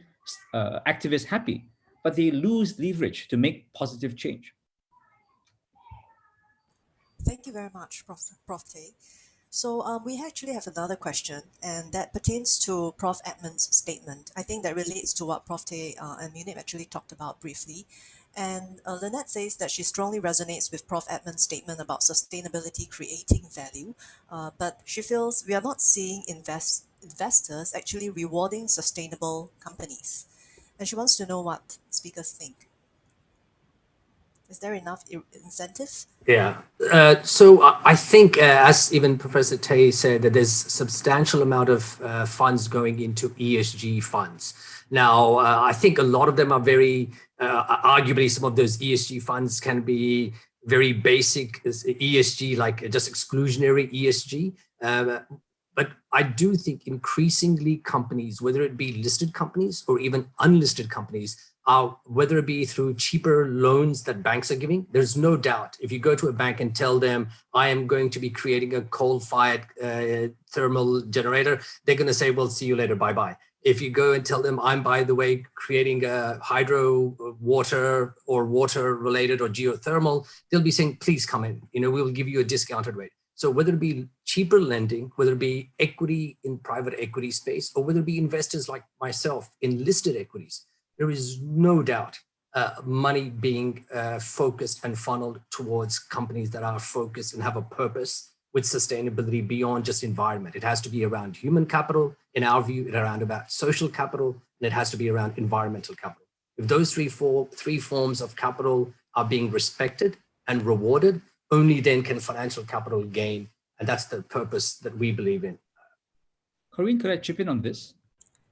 activists happy, but they lose leverage to make positive change. Thank you very much, Prof. Tay. So we actually have another question, and that pertains to Prof. Edmund's statement. I think that relates to what Prof. Tay and Munib actually talked about briefly. And Lynette says that she strongly resonates with Prof. Edmund's statement about sustainability creating value, but she feels we are not seeing investors actually rewarding sustainable companies. And she wants to know what speakers think. Is there enough incentive? Yeah. So I think, as even Professor Tay said, that there's substantial amount of funds going into ESG funds. Now, I think a lot of them are very, arguably some of those ESG funds can be very basic ESG, like just exclusionary ESG. But I do think increasingly companies, whether it be listed companies or even unlisted companies, whether it be through cheaper loans that banks are giving, there's no doubt. If you go to a bank and tell them, I am going to be creating a coal-fired thermal generator, they're going to say, well, see you later, bye-bye. If you go and tell them, I'm, by the way, creating a hydro, water, or water-related or geothermal, they'll be saying, please come in. We will give you a discounted rate. So whether it be cheaper lending, whether it be equity in private equity space, or whether it be investors like myself in listed equities, there is no doubt money being focused and funneled towards companies that are focused and have a purpose with sustainability beyond just environment. It has to be around human capital, in our view, it's around about social capital, and it has to be around environmental capital. If those three forms of capital are being respected and rewarded, only then can financial capital gain. And that's the purpose that we believe in. Corinne, could I chip in on this?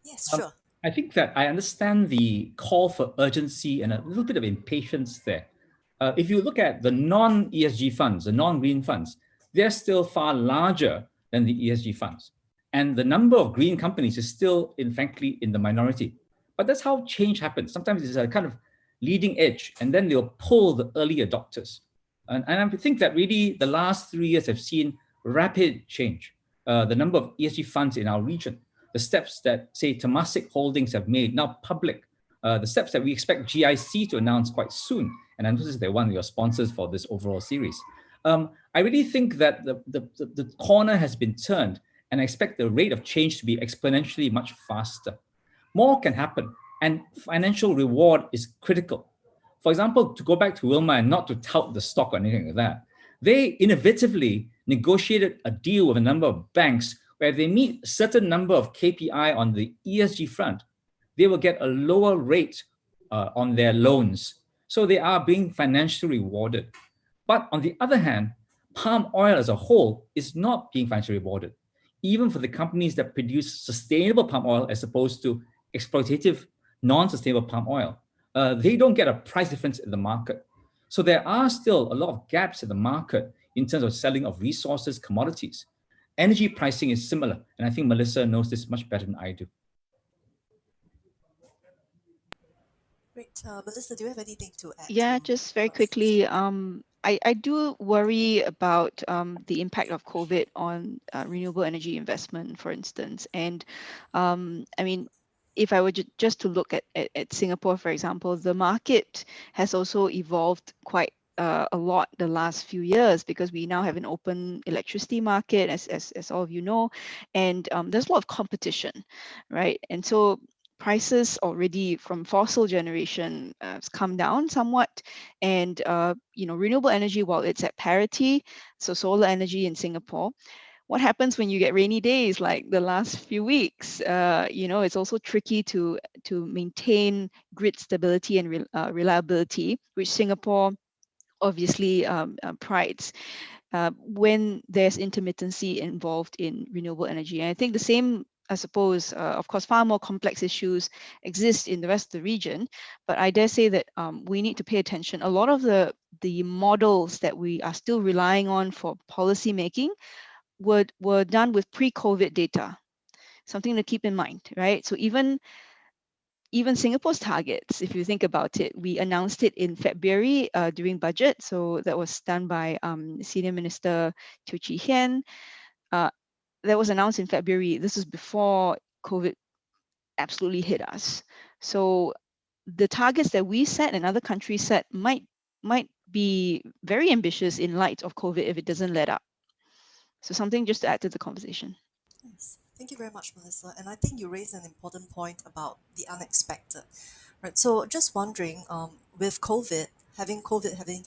Yes, sure. I think that I understand the call for urgency and a little bit of impatience there. If you look at the non-ESG funds, the non-green funds, they're still far larger than the ESG funds. And the number of green companies is still, frankly, in the minority. But that's how change happens. Sometimes it's a kind of leading edge, and then they'll pull the early adopters. And I think that really the last 3 years have seen rapid change. The number of ESG funds in our region, the steps that, say, Temasek Holdings have made, now public, the steps that we expect GIC to announce quite soon. And I notice they're one of your sponsors for this overall series. I really think that the corner has been turned, and I expect the rate of change to be exponentially much faster. More can happen, and financial reward is critical. For example, to go back to Wilmar and not to tout the stock or anything like that, they innovatively negotiated a deal with a number of banks where they meet a certain number of KPI on the ESG front, they will get a lower rate on their loans. So they are being financially rewarded. But on the other hand, palm oil as a whole is not being financially rewarded, even for the companies that produce sustainable palm oil as opposed to exploitative, non-sustainable palm oil. They don't get a price difference in the market. So there are still a lot of gaps in the market in terms of selling of resources, commodities. Energy pricing is similar, and I think Melissa knows this much better than I do. Great. Melissa, do you have anything to add? Yeah, just very quickly. I do worry about the impact of COVID on renewable energy investment, for instance. And I mean, if I were just to look at Singapore, for example, the market has also evolved quite a lot the last few years because we now have an open electricity market, as all of you know, and there's a lot of competition, right? And so prices already from fossil generation has come down somewhat, and renewable energy, while it's at parity, so solar energy in Singapore, what happens when you get rainy days like the last few weeks? It's also tricky to maintain grid stability and reliability, which Singapore obviously prides when there's intermittency involved in renewable energy. And I think the same, I suppose, of course, far more complex issues exist in the rest of the region, but I dare say that we need to pay attention. A lot of the models that we are still relying on for policy making were done with pre-COVID data, something to keep in mind, right? So even Singapore's targets, if you think about it, we announced it in February during budget. So that was done by Senior Minister Teo Chee Hean. That was announced in February. This is before COVID absolutely hit us. So the targets that we set and other countries set might be very ambitious in light of COVID if it doesn't let up. So something just to add to the conversation. Yes. Thank you very much, Melissa. And I think you raised an important point about the unexpected, right? So just wondering, with COVID having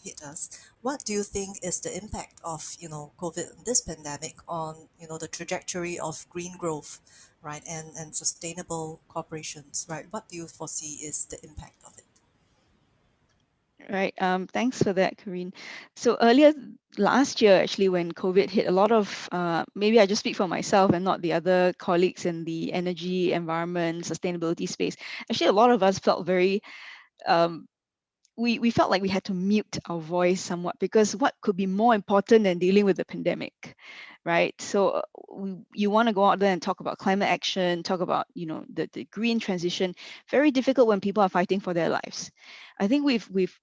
hit us, what do you think is the impact of, COVID, this pandemic on, the trajectory of green growth, right? And sustainable corporations, right? What do you foresee is the impact of it? Right. Thanks for that, Karine. So earlier last year, actually, when COVID hit, a lot of, maybe I just speak for myself and not the other colleagues in the energy, environment, sustainability space. Actually, a lot of us felt very, we felt like we had to mute our voice somewhat, because what could be more important than dealing with the pandemic, right? So you want to go out there and talk about climate action, talk about, the green transition. Very difficult when people are fighting for their lives. I think we've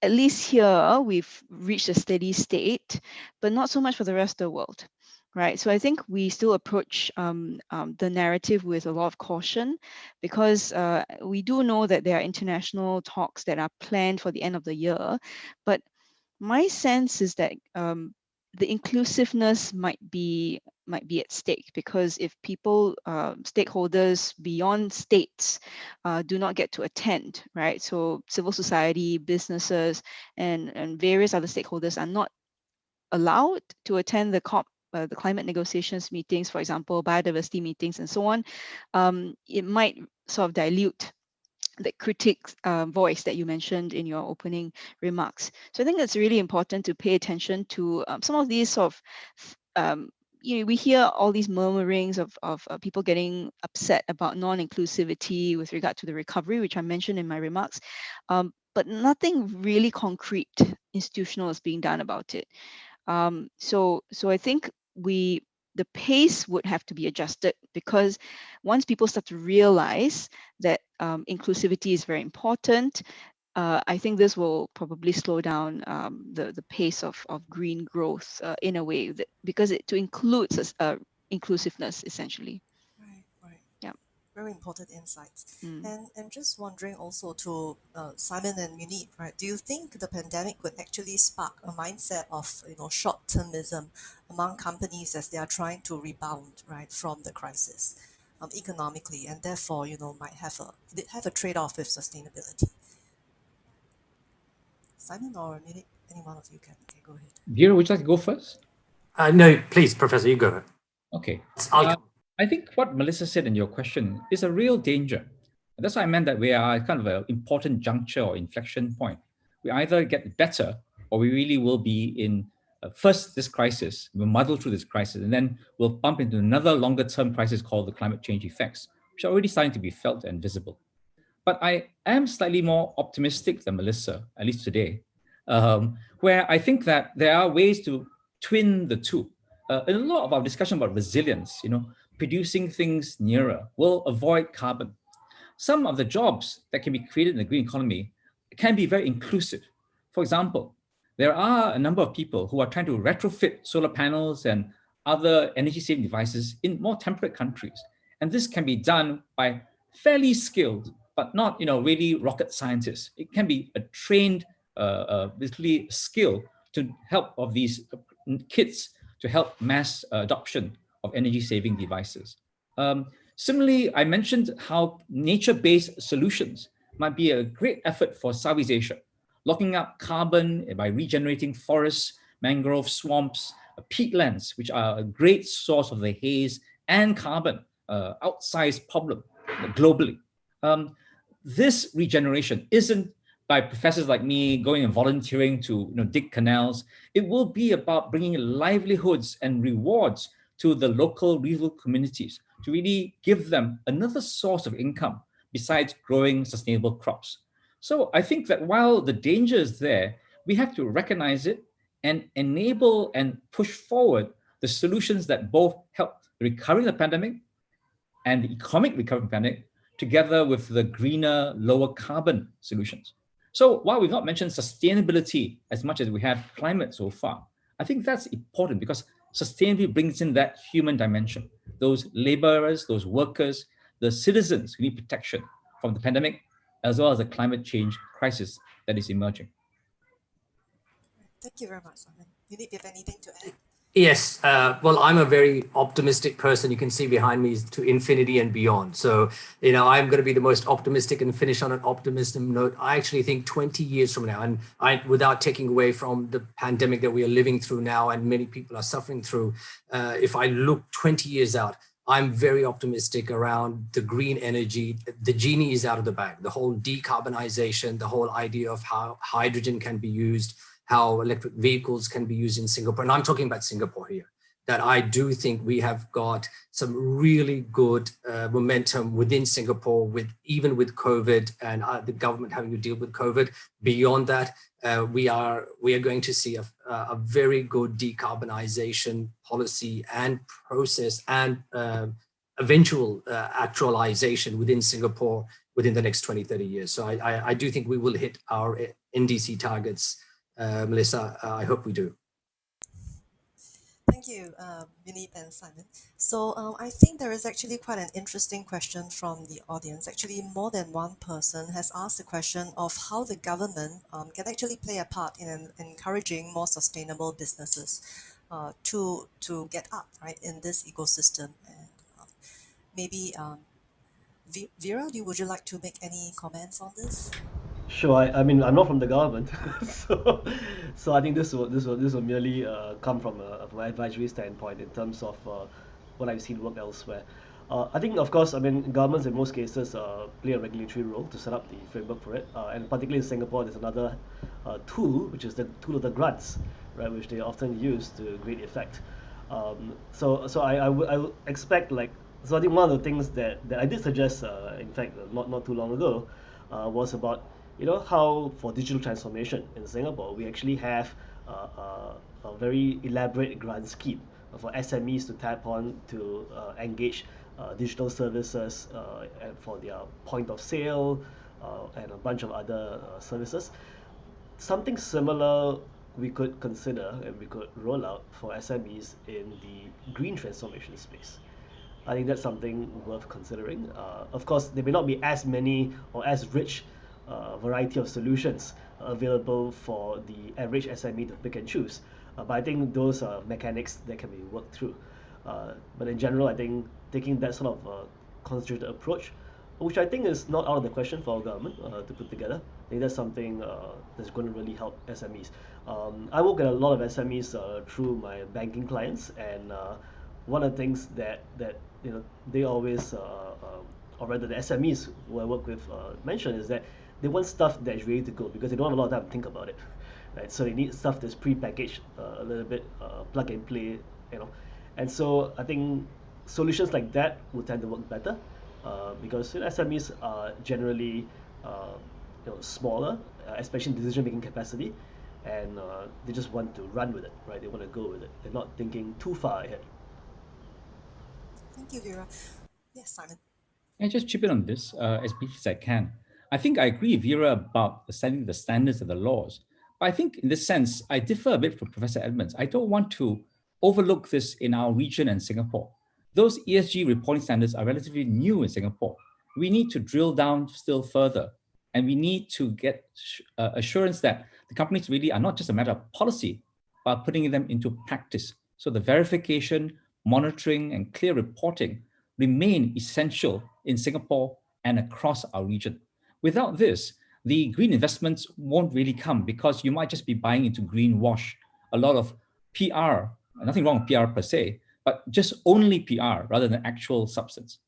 at least here, we've reached a steady state, but not so much for the rest of the world, right? So I think we still approach the narrative with a lot of caution, because we do know that there are international talks that are planned for the end of the year. But my sense is that the inclusiveness might be at stake, because if people, stakeholders beyond states, do not get to attend, right? So civil society, businesses, and various other stakeholders are not allowed to attend the COP, the climate negotiations meetings, for example, biodiversity meetings, and so on. It might sort of dilute the critics' voice that you mentioned in your opening remarks. So I think it's really important to pay attention to some of these sort of, we hear all these murmurings of people getting upset about non-inclusivity with regard to the recovery, which I mentioned in my remarks, but nothing really concrete institutional is being done about it. So I think the pace would have to be adjusted, because once people start to realize that inclusivity is very important, I think this will probably slow down the pace of green growth in a way, because to include inclusiveness, essentially. Right. Yeah. Very important insights. Mm. And just wondering also to Simon and Munib, right? Do you think the pandemic would actually spark a mindset of short-termism among companies as they are trying to rebound, right, from the crisis economically, and therefore might have a trade-off with sustainability? Simon or Munib, any one of you can go ahead. Vera, would you like to go first? No, please, Professor, you go ahead. Okay. I think what Melissa said in your question is a real danger. That's why I meant that we are kind of an important juncture or inflection point. We either get better, or we really will be in first this crisis, we'll muddle through this crisis, and then we'll bump into another longer term crisis called the climate change effects, which are already starting to be felt and visible. But I am slightly more optimistic than Melissa, at least today, where I think that there are ways to twin the two. In a lot of our discussion about resilience, producing things nearer will avoid carbon. Some of the jobs that can be created in the green economy can be very inclusive. For example, there are a number of people who are trying to retrofit solar panels and other energy-saving devices in more temperate countries. And this can be done by fairly skilled, but not really rocket scientists. It can be a trained, basically skill to help of these kits to help mass adoption of energy-saving devices. Similarly, I mentioned how nature-based solutions might be a great effort for Southeast Asia, locking up carbon by regenerating forests, mangrove swamps, peatlands, which are a great source of the haze and carbon, outsized problem globally. This regeneration isn't by professors like me going and volunteering to dig canals. It will be about bringing livelihoods and rewards to the local rural communities to really give them another source of income besides growing sustainable crops. So I think that while the danger is there, we have to recognize it and enable and push forward the solutions that both help recovering the pandemic and the economic recovery from the pandemic, together with the greener, lower carbon solutions. So while we've not mentioned sustainability as much as we have climate so far, I think that's important because sustainability brings in that human dimension. Those laborers, those workers, the citizens who need protection from the pandemic, as well as the climate change crisis that is emerging. Thank you very much, Simon. You need to have anything to add? Yes, well, I'm a very optimistic person. You can see behind me is to infinity and beyond. So, I'm going to be the most optimistic and finish on an optimism note. I actually think 20 years from now, and without taking away from the pandemic that we are living through now and many people are suffering through, if I look 20 years out, I'm very optimistic around the green energy. The genie is out of the bag. The whole decarbonization, the whole idea of how hydrogen can be used, how electric vehicles can be used in Singapore. And I'm talking about Singapore here, that I do think we have got some really good momentum within Singapore, even with COVID and the government having to deal with COVID. Beyond that, we are going to see a very good decarbonization policy and process and eventual actualization within Singapore within the next 20, 30 years. So I do think we will hit our NDC targets. Melissa, I hope we do. Thank you, Vineet and Simon. So I think there is actually quite an interesting question from the audience. Actually, more than one person has asked the question of how the government can actually play a part in encouraging more sustainable businesses to get up right in this ecosystem. And maybe Vera, would you like to make any comments on this? Sure. I mean, I'm not from the government, so I think this will merely come from an advisory standpoint in terms of what I've seen work elsewhere. I think, of course, I mean, governments in most cases play a regulatory role to set up the framework for it, and particularly in Singapore, there's another tool, which is the tool of the grants, right, which they often use to great effect. So I would expect, like, so I think one of the things that I did suggest, in fact, not too long ago, was about how for digital transformation in Singapore, we actually have a very elaborate grant scheme for SMEs to tap on to engage digital services for their point of sale and a bunch of other services. Something similar we could consider and we could roll out for SMEs in the green transformation space. I think that's something worth considering. Of course, there may not be as many or as rich variety of solutions available for the average SME to pick and choose. But I think those are mechanics that can be worked through. But in general, I think taking that sort of concentrated approach, which I think is not out of the question for our government to put together, I think that's something that's going to really help SMEs. I work at a lot of SMEs through my banking clients, and one of the things that they always, or rather the SMEs who I work with mention is that they want stuff that is ready to go because they don't have a lot of time to think about it, right? So they need stuff that's pre-packaged, a little bit plug and play, And so I think solutions like that will tend to work better because SMEs are generally smaller, especially in decision-making capacity, and they just want to run with it, right? They want to go with it. They're not thinking too far ahead. Thank you, Vera. Yes, Simon. Can I just chip in on this as brief as I can? I think I agree with Vera about setting the standards and the laws. But I think in this sense, I differ a bit from Professor Edmonds. I don't want to overlook this in our region and Singapore. Those ESG reporting standards are relatively new in Singapore. We need to drill down still further, and we need to get assurance that the companies really are not just a matter of policy, but putting them into practice. So the verification, monitoring, and clear reporting remain essential in Singapore and across our region. Without this, the green investments won't really come because you might just be buying into greenwash, a lot of PR, nothing wrong with PR per se, but just only PR rather than actual substance.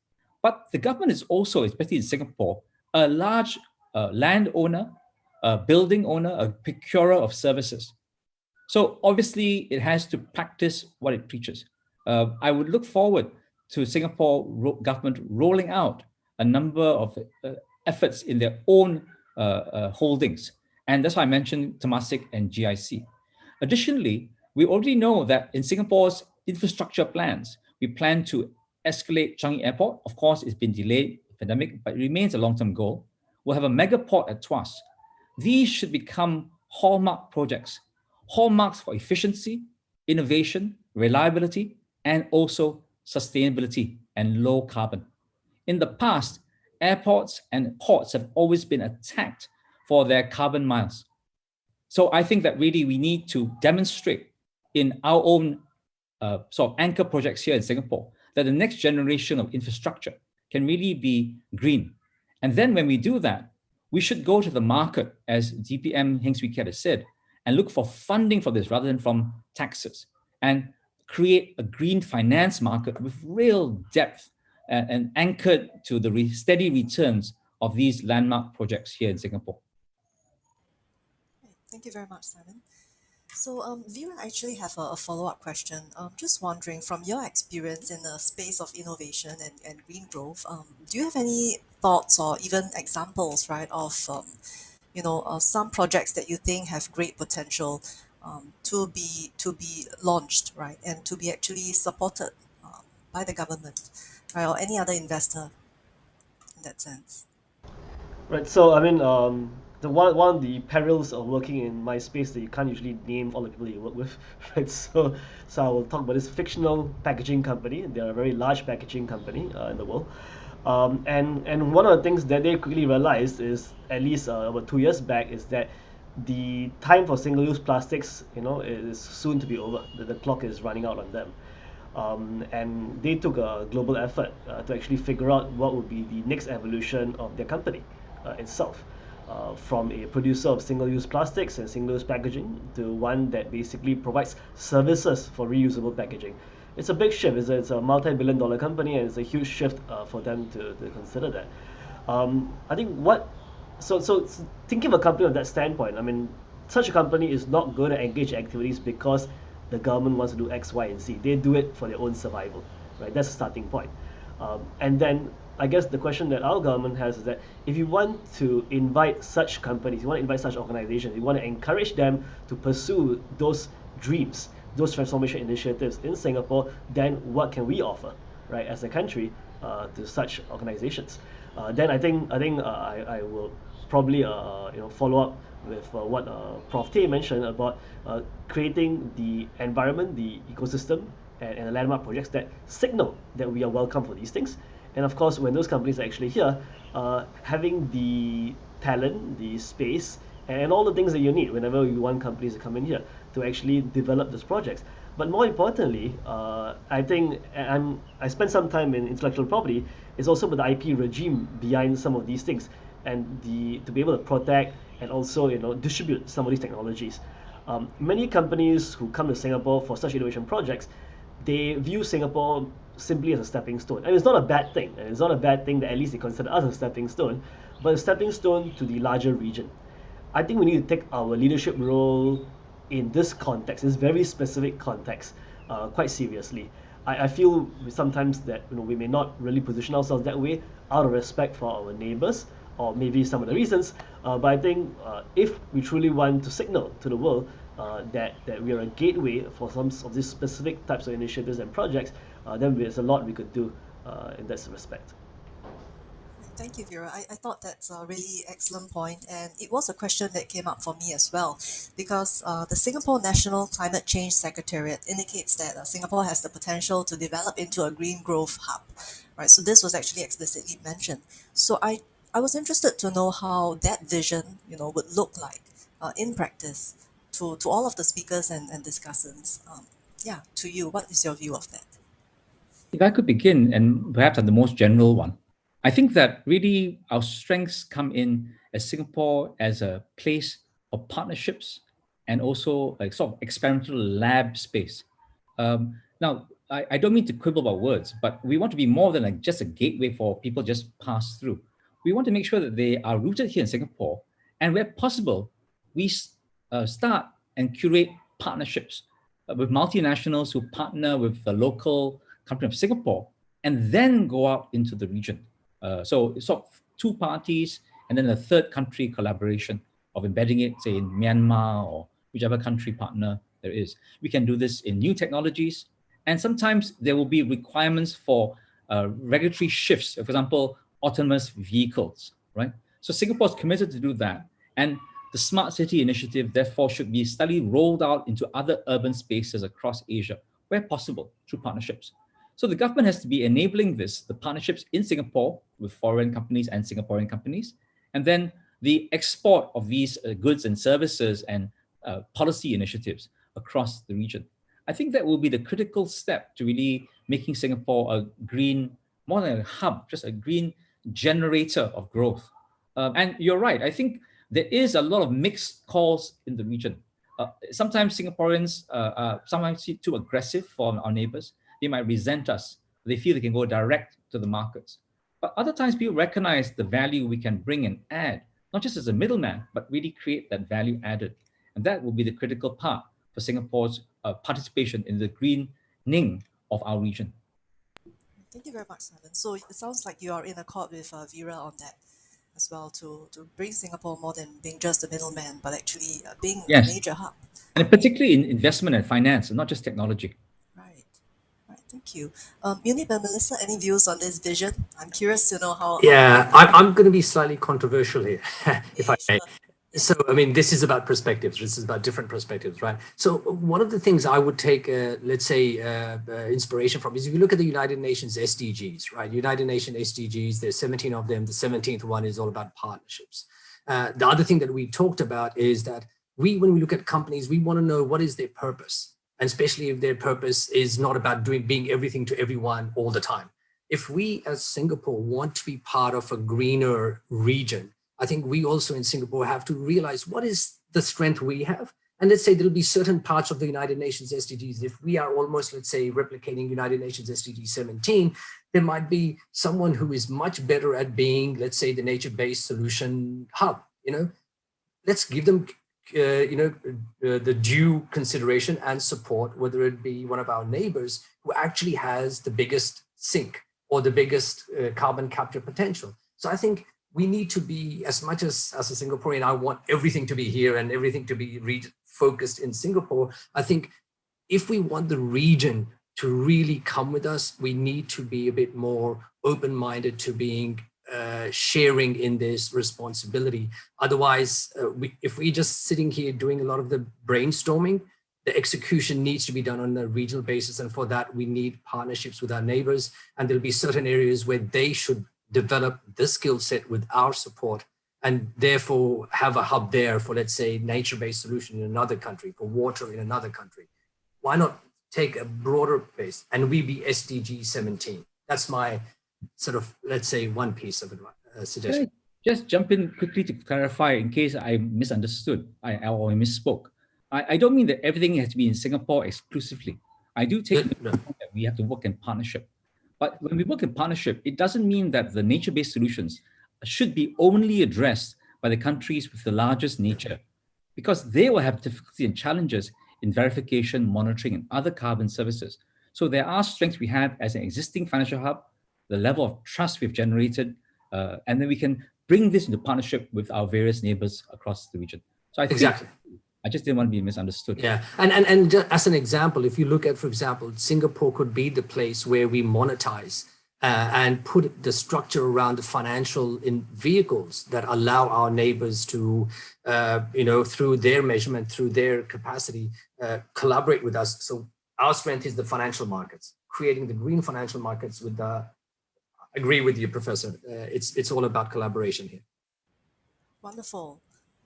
But the government is also, especially in Singapore, a large landowner, a building owner, a procurer of services. So obviously it has to practice what it preaches. I would look forward to Singapore government rolling out a number of efforts in their own holdings. And that's why I mentioned Temasek and GIC. Additionally, we already know that in Singapore's infrastructure plans, we plan to escalate Changi Airport. Of course, it's been delayed, pandemic, but it remains a long-term goal. We'll have a mega port at Tuas. These should become hallmark projects, hallmarks for efficiency, innovation, reliability, and also sustainability and low carbon. In the past, airports and ports have always been attacked for their carbon miles. So I think that really we need to demonstrate in our own sort of anchor projects here in Singapore that the next generation of infrastructure can really be green. And then when we do that, we should go to the market, as DPM Heng Swee Keat has said, and look for funding for this rather than from taxes, and create a green finance market with real depth and anchored to the steady returns of these landmark projects here in Singapore. Thank you very much, Simon. So, Vera, I actually have a follow-up question. Just wondering, from your experience in the space of innovation and green growth, do you have any thoughts or even examples, right, of some projects that you think have great potential to be launched, right, and to be actually supported by the government, right, or any other investor in that sense? Right. So I mean, the one of the perils of working in my space that you can't usually name all the people you work with, right? So I will talk about this fictional packaging company. They're a very large packaging company in the world. And one of the things that they quickly realized is, at least about 2 years back, is that the time for single-use plastics, is soon to be over. The clock is running out on them. And they took a global effort to actually figure out what would be the next evolution of their company itself. From a producer of single-use plastics and single-use packaging to one that basically provides services for reusable packaging. It's a big shift. It's a multi-billion-dollar company, and it's a huge shift for them to consider that. I think so thinking of a company of that standpoint, I mean, such a company is not going to engage activities because the government wants to do X, Y, and Z. They do it for their own survival, right? That's the starting point. And then I guess the question that our government has is that if you want to invite such companies, you want to invite such organizations, you want to encourage them to pursue those dreams, those transformation initiatives in Singapore, then what can we offer, right, as a country to such organizations? Then I think I will probably follow up with what Prof. Tay mentioned about creating the environment, the ecosystem, and the landmark projects that signal that we are welcome for these things. And of course, when those companies are actually here, having the talent, the space, and all the things that you need whenever you want companies to come in here to actually develop those projects. But more importantly, I think I spent some time in intellectual property. It's also about the IP regime behind some of these things, and to be able to protect and also distribute some of these technologies. Many companies who come to Singapore for such innovation projects, they view Singapore simply as a stepping stone. And it's not a bad thing. And it's not a bad thing that at least they consider us a stepping stone, but a stepping stone to the larger region. I think we need to take our leadership role in this context, this very specific context, quite seriously. I feel sometimes that we may not really position ourselves that way out of respect for our neighbors, or maybe some of the reasons. But I think if we truly want to signal to the world that we are a gateway for some of these specific types of initiatives and projects, then there's a lot we could do in that respect. Thank you, Vera. I thought that's a really excellent point, and it was a question that came up for me as well, because the Singapore National Climate Change Secretariat indicates that Singapore has the potential to develop into a green growth hub, right? So this was actually explicitly mentioned. So I was interested to know how that vision, would look like in practice to all of the speakers and discussants. To you, what is your view of that? If I could begin, and perhaps on the most general one, I think that really our strengths come in as Singapore as a place of partnerships and also like sort of experimental lab space. Now, I don't mean to quibble about words, but we want to be more than like just a gateway for people just pass through. We want to make sure that they are rooted here in Singapore, and where possible, we start and curate partnerships with multinationals who partner with the local company of Singapore, and then go out into the region. So it's sort of two parties, and then a third country collaboration of embedding it, say in Myanmar or whichever country partner there is. We can do this in new technologies, and sometimes there will be requirements for regulatory shifts. For example, autonomous vehicles, right? So Singapore is committed to do that, and the Smart City Initiative, therefore, should be studied, rolled out into other urban spaces across Asia, where possible, through partnerships. So the government has to be enabling this, the partnerships in Singapore with foreign companies and Singaporean companies, and then the export of these goods and services and policy initiatives across the region. I think that will be the critical step to really making Singapore a green, more than a hub, just a green generator of growth. And you're right, I think there is a lot of mixed calls in the region. Sometimes Singaporeans sometimes see too aggressive for our neighbors. They might resent us. They feel they can go direct to the markets. But other times people recognize the value we can bring and add, not just as a middleman, but really create that value added. And that will be the critical part for Singapore's participation in the greening of our region. Thank you very much, Simon. So it sounds like you are in accord with Vera on that as well, to bring Singapore more than being just a middleman, but actually being a major hub. And particularly in investment and finance, and not just technology. Right. Thank you. Munib and Melissa, any views on this vision? I'm curious to know how. Yeah, I'm going to be slightly controversial here, if I may. So, I mean, this is about perspectives. This is about different perspectives, right? So one of the things I would take, let's say, inspiration from is if you look at the United Nations SDGs, right? United Nations SDGs, there's 17 of them. The 17th one is all about partnerships. The other thing that we talked about is that when we look at companies, we want to know what is their purpose, and especially if their purpose is not about being everything to everyone all the time. If we as Singapore want to be part of a greener region, I think we also in Singapore have to realize what is the strength we have. And let's say there'll be certain parts of the United Nations SDGs. If we are almost, let's say, replicating United Nations SDG 17, there might be someone who is much better at being, let's say, the nature-based solution hub. Let's give them, the due consideration and support, whether it be one of our neighbors who actually has the biggest sink or the biggest carbon capture potential. So I think we need to be, as much as a Singaporean, I want everything to be here and everything to be focused in Singapore. I think if we want the region to really come with us, we need to be a bit more open-minded to being sharing in this responsibility. Otherwise, if we're just sitting here doing a lot of the brainstorming, the execution needs to be done on a regional basis. And for that, we need partnerships with our neighbors. And there'll be certain areas where they should develop the skill set with our support, and therefore have a hub there for, let's say, nature-based solution in another country, for water in another country. Why not take a broader base and we be SDG 17? That's my sort of, let's say, one piece of suggestion. Just jump in quickly to clarify in case I misunderstood or I misspoke. I don't mean that everything has to be in Singapore exclusively. I do take the point that we have to work in partnership. But when we work in partnership, it doesn't mean that the nature-based solutions should be only addressed by the countries with the largest nature, because they will have difficulty and challenges in verification, monitoring, and other carbon services. So there are strengths we have as an existing financial hub, the level of trust we've generated, and then we can bring this into partnership with our various neighbors across the region. So I think I just didn't want to be misunderstood. Yeah, and just as an example, if you look at, for example, Singapore could be the place where we monetize and put the structure around the financial in vehicles that allow our neighbors to, through their measurement, through their capacity, collaborate with us. So our strength is the financial markets, creating the green financial markets with the, I agree with you, Professor. It's all about collaboration here. Wonderful.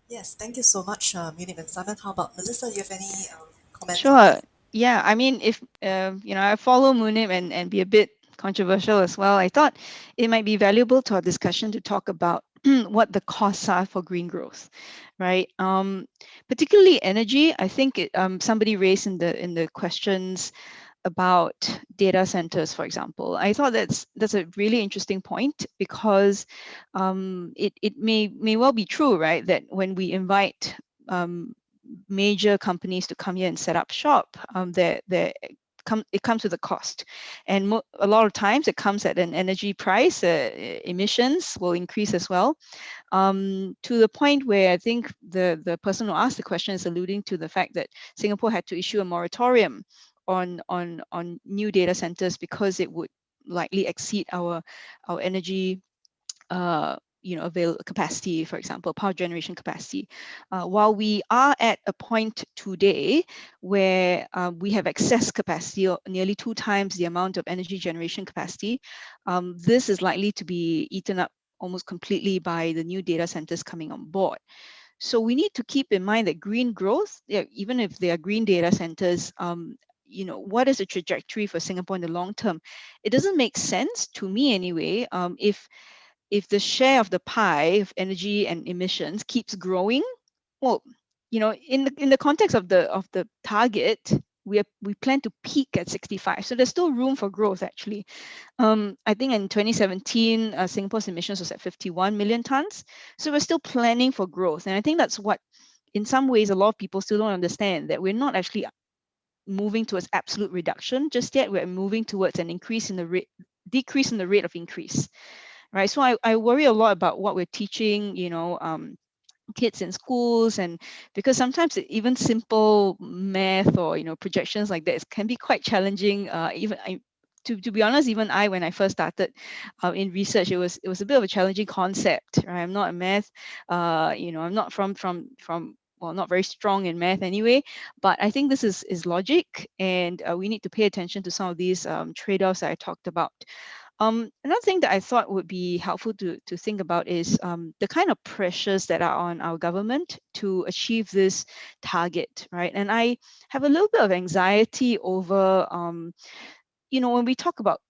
Yes, thank you so much, Munib and Simon. How about Melissa? Do you have any comments? Sure. Yeah, I mean, if I follow Munib and be a bit controversial as well, I thought it might be valuable to our discussion to talk about what the costs are for green growth, right? Particularly energy. I think somebody raised in the questions about data centers, for example. I thought that's a really interesting point, because it may well be true, right, that when we invite major companies to come here and set up shop, it comes with a cost, and a lot of times it comes at an energy price. Emissions will increase as well, to the point where I think the person who asked the question is alluding to the fact that Singapore had to issue a moratorium on new data centers because it would likely exceed our energy capacity, for example, power generation capacity. While we are at a point today where we have excess capacity, nearly 2 times the amount of energy generation capacity, this is likely to be eaten up almost completely by the new data centers coming on board. So we need to keep in mind that green growth, even if they are green data centers, what is the trajectory for Singapore in the long term? It doesn't make sense to me anyway, if the share of the pie of energy and emissions keeps growing. Well, in the context of the target, we plan to peak at 65. So there's still room for growth actually. I think in 2017, Singapore's emissions was at 51 million tons. So we're still planning for growth. And I think that's what, in some ways, a lot of people still don't understand, that we're not actually moving towards absolute reduction just yet. We're moving towards an decrease in the rate of increase, right? So I worry a lot about what we're teaching, kids in schools, and because sometimes even simple math or projections like that can be quite challenging. To be honest, even when I first started in research, it was a bit of a challenging concept. Right? I'm not a math, I'm not from well, not very strong in math anyway, but I think this is logic, and we need to pay attention to some of these trade-offs that I talked about. Another thing that I thought would be helpful to think about is the kind of pressures that are on our government to achieve this target, right? And I have a little bit of anxiety over, when we talk about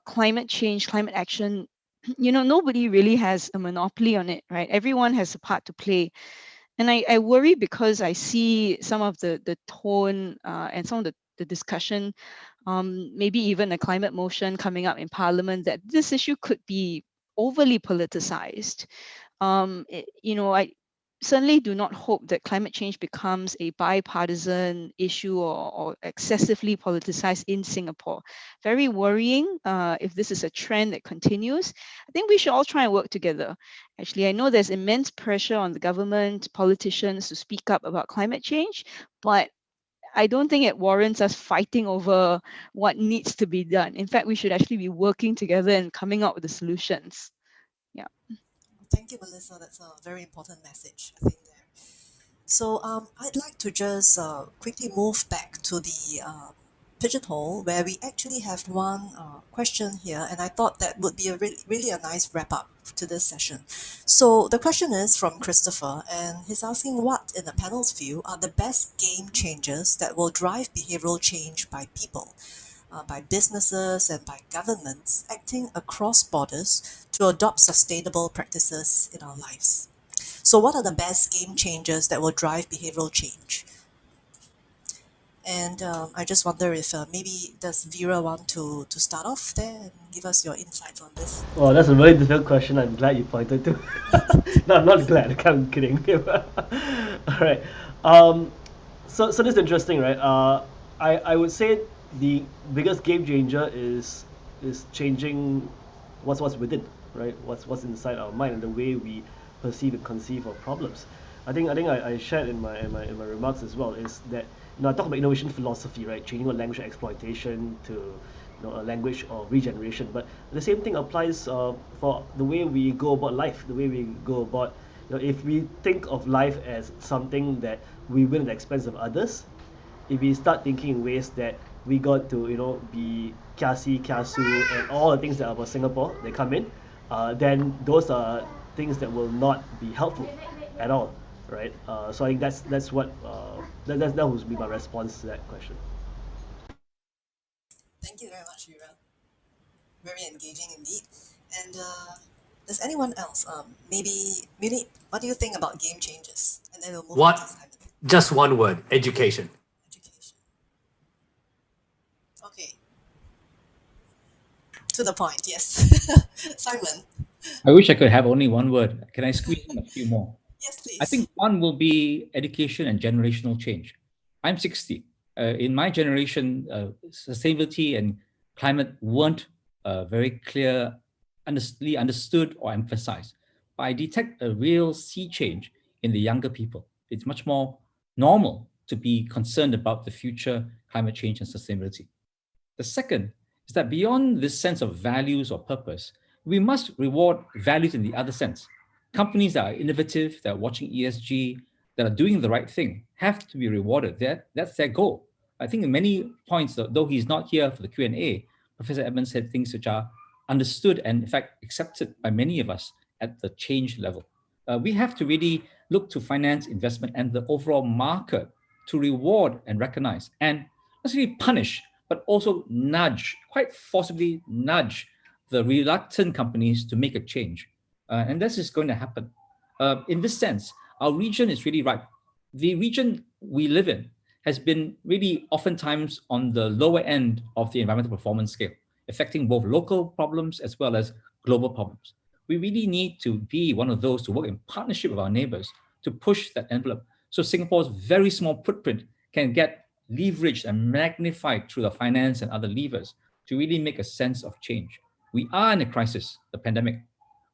climate change, climate action, nobody really has a monopoly on it, right? Everyone has a part to play. And I worry because I see some of the tone and some of the discussion, maybe even a climate motion coming up in Parliament, that this issue could be overly politicized. I certainly do not hope that climate change becomes a bipartisan issue or excessively politicized in Singapore. Very worrying if this is a trend that continues. I think we should all try and work together. Actually, I know there's immense pressure on the government, politicians to speak up about climate change, but I don't think it warrants us fighting over what needs to be done. In fact, we should actually be working together and coming up with the solutions. Yeah. Thank you, Melissa. That's a very important message, I think, there. So I'd like to just quickly move back to the pigeonhole, where we actually have one question here, and I thought that would be really a nice wrap up to this session. So the question is from Christopher, and he's asking, what, in the panel's view, are the best game changers that will drive behavioral change by people, by businesses and by governments acting across borders to adopt sustainable practices in our lives? So what are the best game changers that will drive behavioral change? And I just wonder if maybe does Vera want to start off there and give us your insights on this? Well, that's a very difficult question. I'm glad you pointed to. No, I'm not glad. I'm kidding. All right. So this is interesting, right? I would say the biggest game changer is changing what's within, right? What's inside our mind and the way we perceive and conceive of problems. I think I shared in my remarks as well, is that I talk about innovation philosophy, right? Changing a language exploitation to a language of regeneration. But the same thing applies for the way we go about life, the way we go about, if we think of life as something that we win at the expense of others, if we start thinking in ways that we got to be kiasi, kiasu, and all the things that are about Singapore, they come in, then those are things that will not be helpful at all, right? So I think that's what that would be my response to that question. Thank you very much, Vera. Very engaging indeed. And does anyone else maybe what do you think about game changers? And then we'll move on to Simon. Just one word: education. Education. Okay. To the point, yes. Simon. I wish I could have only one word. Can I squeeze in a few more? Yes, please. I think one will be education and generational change. I'm 60. In my generation, sustainability and climate weren't very clearly understood or emphasized. But I detect a real sea change in the younger people. It's much more normal to be concerned about the future climate change and sustainability. The second is that beyond this sense of values or purpose, we must reward values in the other sense. Companies that are innovative, that are watching ESG, that are doing the right thing, have to be rewarded. That's their goal. I think in many points, though he's not here for the Q&A, Professor Edmonds said things which are understood and in fact accepted by many of us at the change level. We have to really look to finance, investment, and the overall market to reward and recognize and not really punish, but also nudge, quite forcibly nudge the reluctant companies to make a change. And this is going to happen. In this sense, our region is really right. The region we live in has been really oftentimes on the lower end of the environmental performance scale, affecting both local problems as well as global problems. We really need to be one of those to work in partnership with our neighbors to push that envelope. So Singapore's very small footprint can get leveraged and magnified through the finance and other levers to really make a sense of change. We are in a crisis, the pandemic.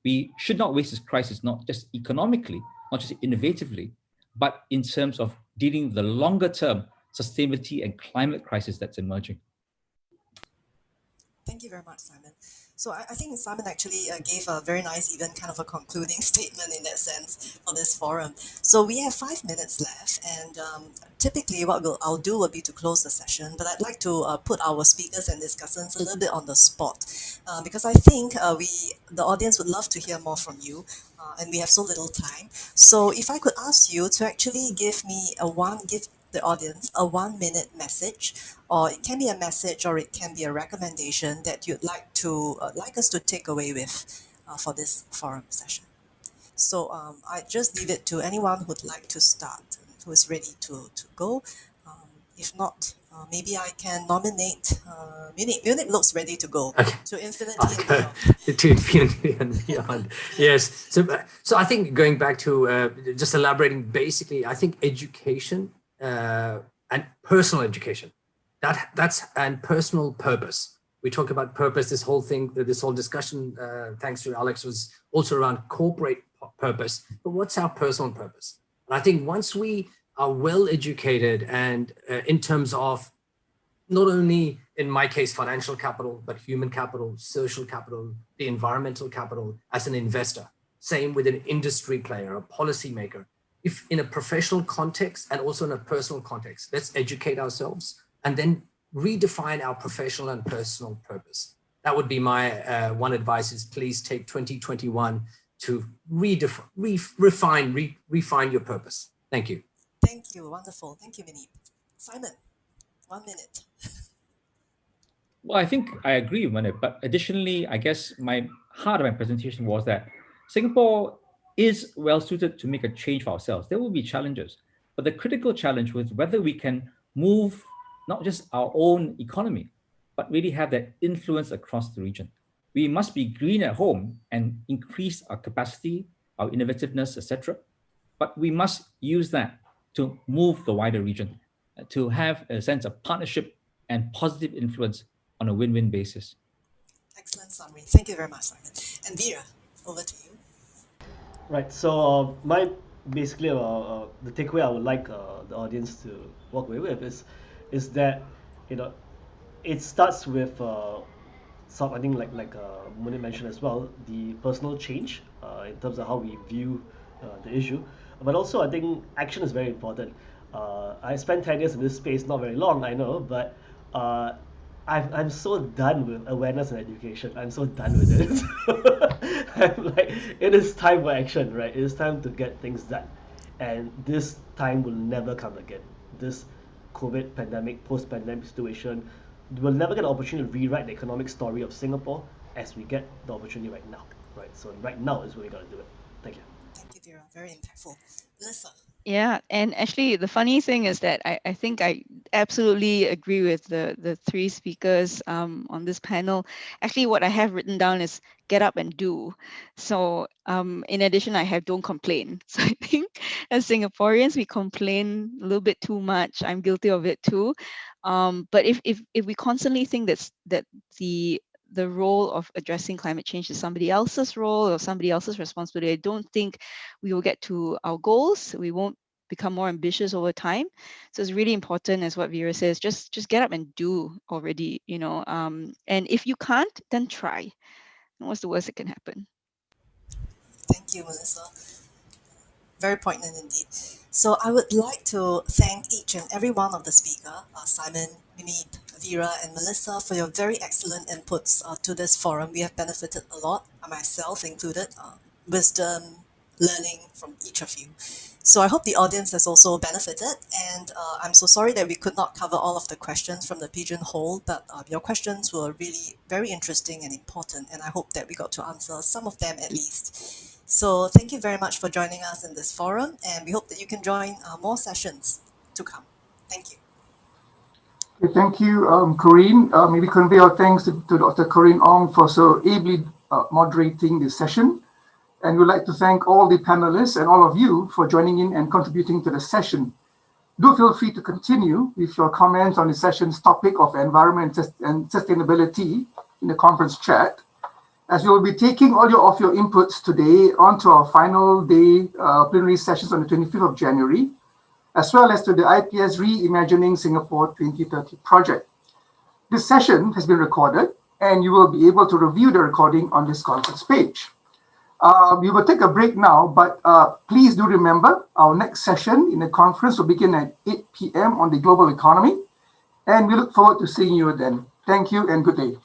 We should not waste this crisis, not just economically, not just innovatively, but in terms of dealing with the longer term sustainability and climate crisis that's emerging. Thank you very much, Simon. So I think Simon actually gave a very nice, even kind of a concluding statement in that sense for this forum. So we have 5 minutes left, and typically what I'll do will be to close the session, but I'd like to put our speakers and discussants a little bit on the spot, because I think the audience would love to hear more from you, and we have so little time. So if I could ask you to actually give the audience a 1-minute message, or it can be a message or it can be a recommendation that you'd like us to take away with for this forum session. So I just leave it to anyone who'd like to start, who is ready to go. If not, maybe I can nominate Munib. Munib looks ready to go to infinity and beyond. To infinity and beyond. Yes. So I think going back to just elaborating, basically, I think education and personal education, that's and personal purpose. We talk about purpose. This whole discussion, thanks to Alex, was also around corporate purpose. But what's our personal purpose? And I think once we are well educated and in terms of not only, in my case, financial capital, but human capital, social capital, the environmental capital as an investor, same with an industry player, a policymaker. If in a professional context and also in a personal context, let's educate ourselves and then redefine our professional and personal purpose. That would be my one advice, is please take 2021 to refine your purpose. Thank you. Thank you. Wonderful. Thank you, Munib. Simon, 1 minute. Well, I think I agree with Munib, but additionally, I guess my heart of my presentation was that Singapore is well suited to make a change for ourselves. There will be challenges, but the critical challenge was whether we can move not just our own economy, but really have that influence across the region. We must be green at home and increase our capacity, our innovativeness, etc. But we must use that to move the wider region, to have a sense of partnership and positive influence on a win-win basis. Excellent summary. Thank you very much, Simon. And Vera, over to you. Right. So basically the takeaway I would like the audience to walk away with is that it starts with I think like Munib mentioned as well, the personal change in terms of how we view the issue, but also I think action is very important. I spent 10 years in this space, not very long, I know, but I'm so done with awareness and education. I'm so done with it. I'm like, it is time for action, right? It is time to get things done. And this time will never come again. This COVID pandemic, post-pandemic situation, we'll never get an opportunity to rewrite the economic story of Singapore as we get the opportunity right now, right? So right now is when we got to do it. Thank you. Thank you, Vera. Very impactful. Melissa. Yeah, and actually the funny thing is that I think I absolutely agree with the three speakers on this panel. Actually, what I have written down is get up and do. So in addition, I have don't complain. So I think as Singaporeans, we complain a little bit too much. I'm guilty of it too. But if we constantly think that the role of addressing climate change is somebody else's role or somebody else's responsibility, I don't think we will get to our goals. We won't become more ambitious over time. So it's really important, as what Vera says, just get up and do already, and if you can't, then try. What's the worst that can happen? Thank you, Melissa. Very poignant indeed. So I would like to thank each and every one of the speakers, Simon, Munib, Vera, and Melissa, for your very excellent inputs to this forum. We have benefited a lot, myself included. Wisdom, learning from each of you. So I hope the audience has also benefited, and I'm so sorry that we could not cover all of the questions from the Pigeonhole, but your questions were really very interesting and important, and I hope that we got to answer some of them at least. So thank you very much for joining us in this forum, and we hope that you can join more sessions to come. Thank you. Okay, thank you, Corinne. Maybe convey our thanks to Dr. Corinne Ong for so ably moderating this session. And we'd like to thank all the panelists and all of you for joining in and contributing to the session. Do feel free to continue with your comments on the session's topic of environment and sustainability in the conference chat, as we will be taking all of your inputs today onto our final day plenary sessions on the 25th of January, as well as to the IPS Reimagining Singapore 2030 project. This session has been recorded, and you will be able to review the recording on this conference page. We will take a break now, but please do remember our next session in the conference will begin at 8 p.m. on the global economy, and we look forward to seeing you then. Thank you and good day.